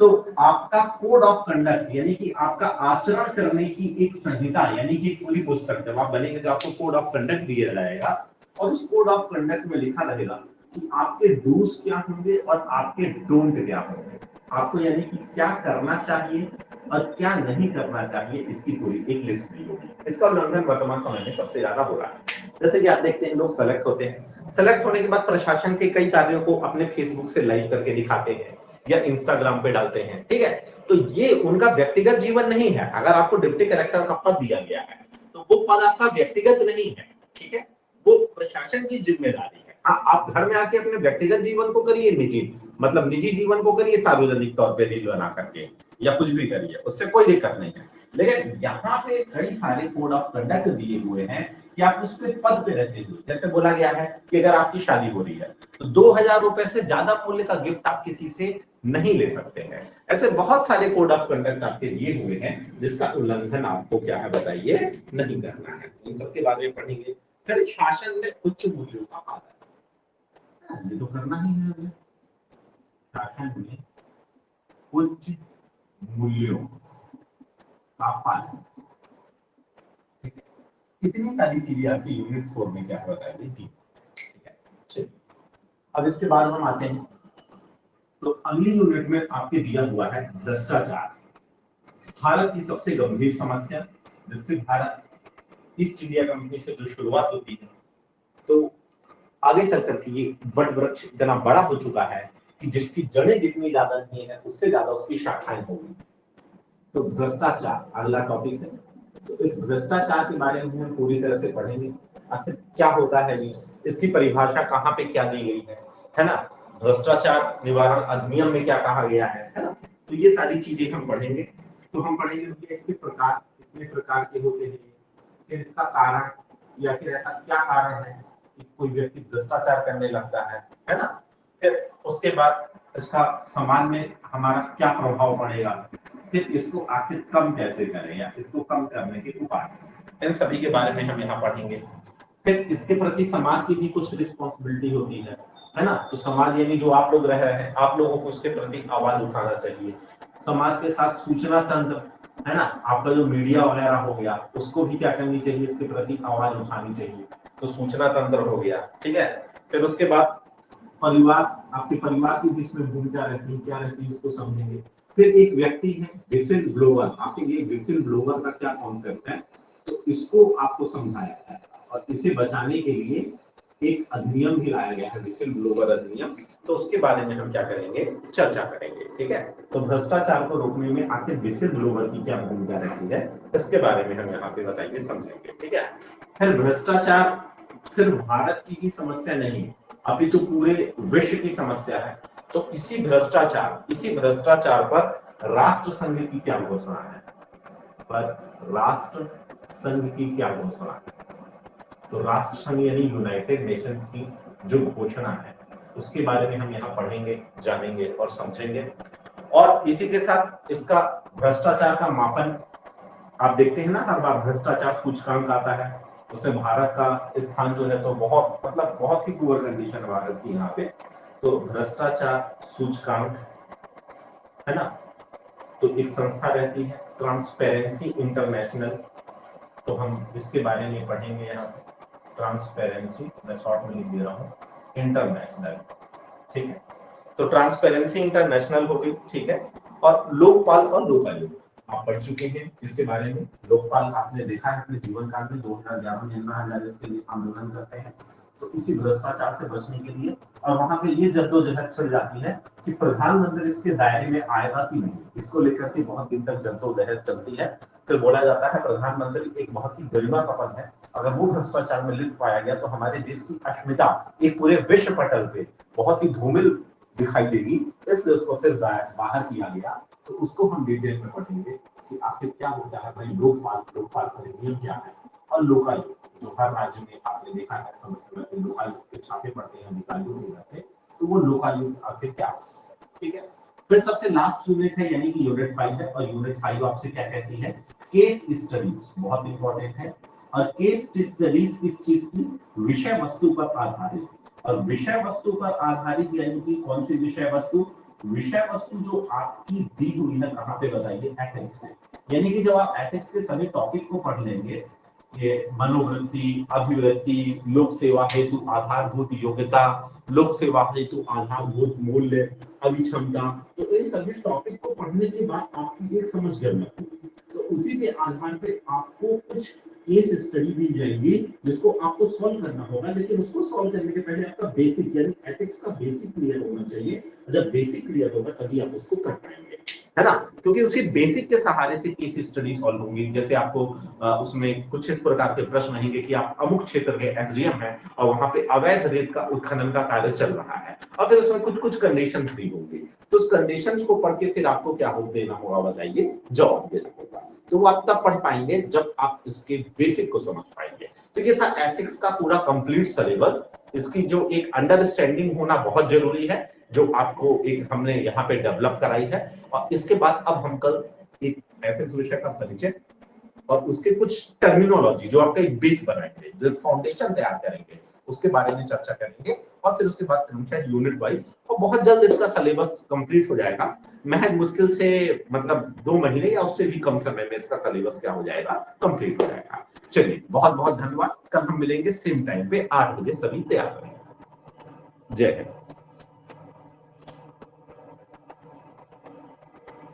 [SPEAKER 1] तो आपका कोड ऑफ कंडक्ट यानी कि आपका आचरण करने की एक संहिता, यानी कि पूरी पुस्तक जब आप बनेंगे तो आपको कोड ऑफ कंडक्ट दिया जाएगा और उस कोड ऑफ कंडक्ट में लिखा रहेगा कि आपके डूज क्या होंगे और आपके डोंट क्या होंगे। आपको यानी कि क्या करना चाहिए और क्या नहीं करना चाहिए, इसकी पूरी एक लिस्ट दी होगी। इसका उल्लंघन वर्तमान समय में सबसे ज्यादा हो रहा है। जैसे कि आप देखते हैं लोग सेलेक्ट होते हैं, सेलेक्ट होने के बाद प्रशासन के कई कार्यों को अपने फेसबुक से लाइव करके दिखाते हैं या इंस्टाग्राम पे डालते हैं, ठीक है। तो ये उनका व्यक्तिगत जीवन नहीं है। अगर आपको डिप्टी कलेक्टर का पद दिया गया है तो वो पद आपका व्यक्तिगत नहीं है, ठीक है, वो प्रशासन की जिम्मेदारी है। हाँ, आप घर में आके अपने व्यक्तिगत जीवन को करिए निजी, मतलब निजी जीवन को करिए सार्वजनिक तौर पे रील बना करके या कुछ भी करिए, उससे कोई दिक्कत नहीं है। लेकिन यहाँ पे कई सारे कोड ऑफ कंडक्ट दिए हुए हैं कि आप उसके पद पे रहते हुए, जैसे बोला गया है कि अगर आपकी शादी हो रही है तो 2000 रुपए से ज्यादा मूल्य का गिफ्ट आप किसी से नहीं ले सकते हैं। ऐसे बहुत सारे कोड ऑफ कंडक्ट आपके दिए हुए हैं जिसका उल्लंघन आपको क्या है बताइए? नहीं करना है। इन सबके बारे में पढ़ेंगे। फिर शासन में उच्च मूल्यों का पालन, ये तो करना ही है हमें। शासन में उच्च मूल्यों का पालन, कितनी सारी चीजें आपकी यूनिट 4 में क्या बताएगी? ठीक है, चलिए अब इसके बाद हम आते हैं तो अगली यूनिट में आपके दिया हुआ है भ्रष्टाचार, भारत की सबसे गंभीर समस्या, जिससे भारत ईस्ट इंडिया कंपनी से जो शुरुआत होती है तो आगे चलकर के ये वट वृक्ष इतना बड़ा हो चुका है कि जिसकी जड़ें जितनी ज्यादा नहीं है उससे ज्यादा उसकी शाखाएं होंगी। तो भ्रष्टाचार अगला टॉपिक है। तो इस भ्रष्टाचार के बारे में हम पूरी तरह से पढ़ेंगे, आखिर क्या होता है ये, इसकी परिभाषा कहाँ पे क्या दी गई है ना, भ्रष्टाचार निवारण अधिनियम में क्या कहा गया है ना। तो ये सारी चीजें हम पढ़ेंगे। तो हम पढ़ेंगे कि इसके प्रकार कितने प्रकार के होते हैं, फिर इसका कारण या फिर ऐसा क्या कारण है कि कोई व्यक्ति भ्रष्टाचार करने लगता है ना। फिर उसके बाद इसका समाज में हमारा क्या प्रभाव पड़ेगा, फिर इसको आखिर कम कैसे करें या इसको कम करने के उपाय, इन सभी के बारे में हम यहाँ पढ़ेंगे। फिर इसके प्रति समाज की भी कुछ रिस्पॉन्सिबिलिटी होती है ना। तो समाज यानी जो आप लोग रह रहे हैं, आप लोगों को इसके प्रति आवाज उठाना चाहिए। समाज के साथ सूचना तंत्र, है ना, आपका जो मीडिया वगैरह हो गया उसको भी क्या करनी चाहिए? इसके प्रति आवाज उठानी चाहिए। तो सूचना तंत्र हो गया, ठीक है। फिर उसके बाद परिवार, आपके परिवार की भी इसमें भूमिका रहती है, क्या रहती है उसको समझेंगे। फिर एक व्यक्ति है विसिल ब्लोअर, आपके लिए विसिल ब्लोअर का क्या कॉन्सेप्ट है तो इसको आपको समझाया है और इसे बचाने के लिए एक अधिनियम भी लाया गया है, विसिल ब्लोअर अधिनियम। तो उसके बारे में हम क्या करेंगे? चर्चा करेंगे, ठीक है। तो भ्रष्टाचार को रोकने में आखिर विसिल ब्लोअर की क्या भूमिका रहती है इसके बारे में हम यहाँ पे बताएंगे, समझेंगे, ठीक है। फिर भ्रष्टाचार सिर्फ भारत की ही समस्या नहीं, अभी तो पूरे विश्व की समस्या है। तो इसी भ्रष्टाचार पर राष्ट्र संघ की क्या घोषणा है? तो राष्ट्र संघ यानी यूनाइटेड नेशंस की जो घोषणा है उसके बारे में हम यहाँ पढ़ेंगे, जानेंगे और समझेंगे। और इसी के साथ इसका भ्रष्टाचार का मापन आप देखते हैं ना, हर बार भ्रष्टाचार सूचकांक आता है, उसमें भारत का स्थान जो है तो बहुत ही पुअर कंडीशन है भारत की यहाँ पे। तो भ्रष्टाचार सूचकांक है ना, तो एक संस्था रहती है ट्रांसपेरेंसी इंटरनेशनल, तो हम इसके बारे में पढ़ेंगे यहाँ पे। ट्रांसपेरेंसी, मैं शॉर्ट में लिख दे रहा हूँ, इंटरनेशनल, ठीक है। तो ट्रांसपेरेंसी इंटरनेशनल हो गई, ठीक है। और लोकपाल और लोकायुक्त आप पढ़ चुके हैं इसके बारे में। लोकपाल आपने देखा है अपने जीवन काल में 2011 में निर्णय इसके लिए आंदोलन करते हैं, तो इसी भ्रष्टाचार से बचने के लिए। और वहां पे ये जद्दोजहद चल जाती है कि प्रधानमंत्री इसके दायरे में आएगा कि नहीं, इसको लेकर के बहुत दिन तक जद्दोजहद चलती है। फिर बोला जाता है प्रधानमंत्री एक बहुत ही गरिमा का पद है, अगर वो भ्रष्टाचार में लिप्त पाया गया तो हमारे देश की अस्मिता एक पूरे विश्व पटल पे बहुत ही धूमिल दिखाई देगी, इसलिए उसको फिर बाहर किया गया। तो उसको हम डिटेल में पढ़ेंगे कि आखिर क्या होता है भाई लोकपाल का नियम क्या है। और लोकायुक्त जो हर राज्य में आपने देखा है समय समय पे लोकायुक्त के छापे पड़ते हैं, अधिकारियों हो जाते हैं, तो वो लोकायुक्त आखिर क्या है, ठीक है। फिर सबसे लास्ट यूनिट है यानी कि यूनिट 5 है, और यूनिट 5 आपसे क्या कहती है, केस स्टडीज, बहुत इंपॉर्टेंट है। और केस स्टडीज किस चीज की, विषय वस्तु पर आधारित। और विषय वस्तु पर आधारित यानी कि कौन सी विषय वस्तु, विषय वस्तु जो आपकी दी हुई है, कहाँ पे बताइए, एथिक्स में। यानी कि जब आप एथिक्स के सभी टॉपिक को पढ़ लेंगे, ये मनोवृत्ति, अभिवृत्ति, लोक सेवा हेतु आधारभूत योग्यता, लोक सेवा हेतु आधारभूत मूल्य, अभिक्षमता, तो इन सभी टॉपिक को पढ़ने के बाद आपकी एक समझ डेवलप होगी। तो उसी के आधार पे आपको कुछ केस स्टडी दी जाएगी जिसको आपको सॉल्व करना होगा, लेकिन उसको सॉल्व करने के पहले आपका बेसिक यानी एथिक्स का बेसिक क्लियर होना चाहिए। जब बेसिक क्लियर होगा तभी आप उसको कर पाएंगे, है ना। क्योंकि उसके बेसिक के सहारे से केस स्टडी सॉल्व होंगी। जैसे आपको उसमें कुछ इस प्रकार के प्रश्न रहेंगे कि आप अमुक क्षेत्र के एसडीएम हैं और वहां पे अवैध रेत का उत्खनन का कार्य चल रहा है, और फिर उसमें कुछ कुछ कंडीशंस दी होंगी, तो उस कंडीशंस को पढ़ के फिर आपको क्या हो देना होगा, बताइए, जवाब देना होगा। तो वो आप तब पढ़ पाएंगे जब आप इसके बेसिक को समझ पाएंगे। तो ये था एथिक्स का पूरा कंप्लीट सिलेबस। इसकी जो एक अंडरस्टैंडिंग होना बहुत जरूरी है, जो आपको एक हमने यहाँ पे डेवलप कराई है। और इसके बाद अब हम कल एक एथिक्स विषय का परिचय और उसके कुछ टर्मिनोलॉजी जो आपका एक बेस बनाएंगे, जो फाउंडेशन तैयार करेंगे, उसके बारे में चर्चा करेंगे। और फिर उसके बाद क्रमशः यूनिट वाइज, और बहुत जल्द इसका सिलेबस कंप्लीट हो जाएगा। महज मुश्किल से मतलब 2 महीने या उससे भी कम समय में इसका सिलेबस क्या हो जाएगा, कंप्लीट हो जाएगा। चलिए, बहुत बहुत धन्यवाद। कल हम मिलेंगे सेम टाइम पे 8 बजे, सभी तैयार रहेंगे। जय हिंद।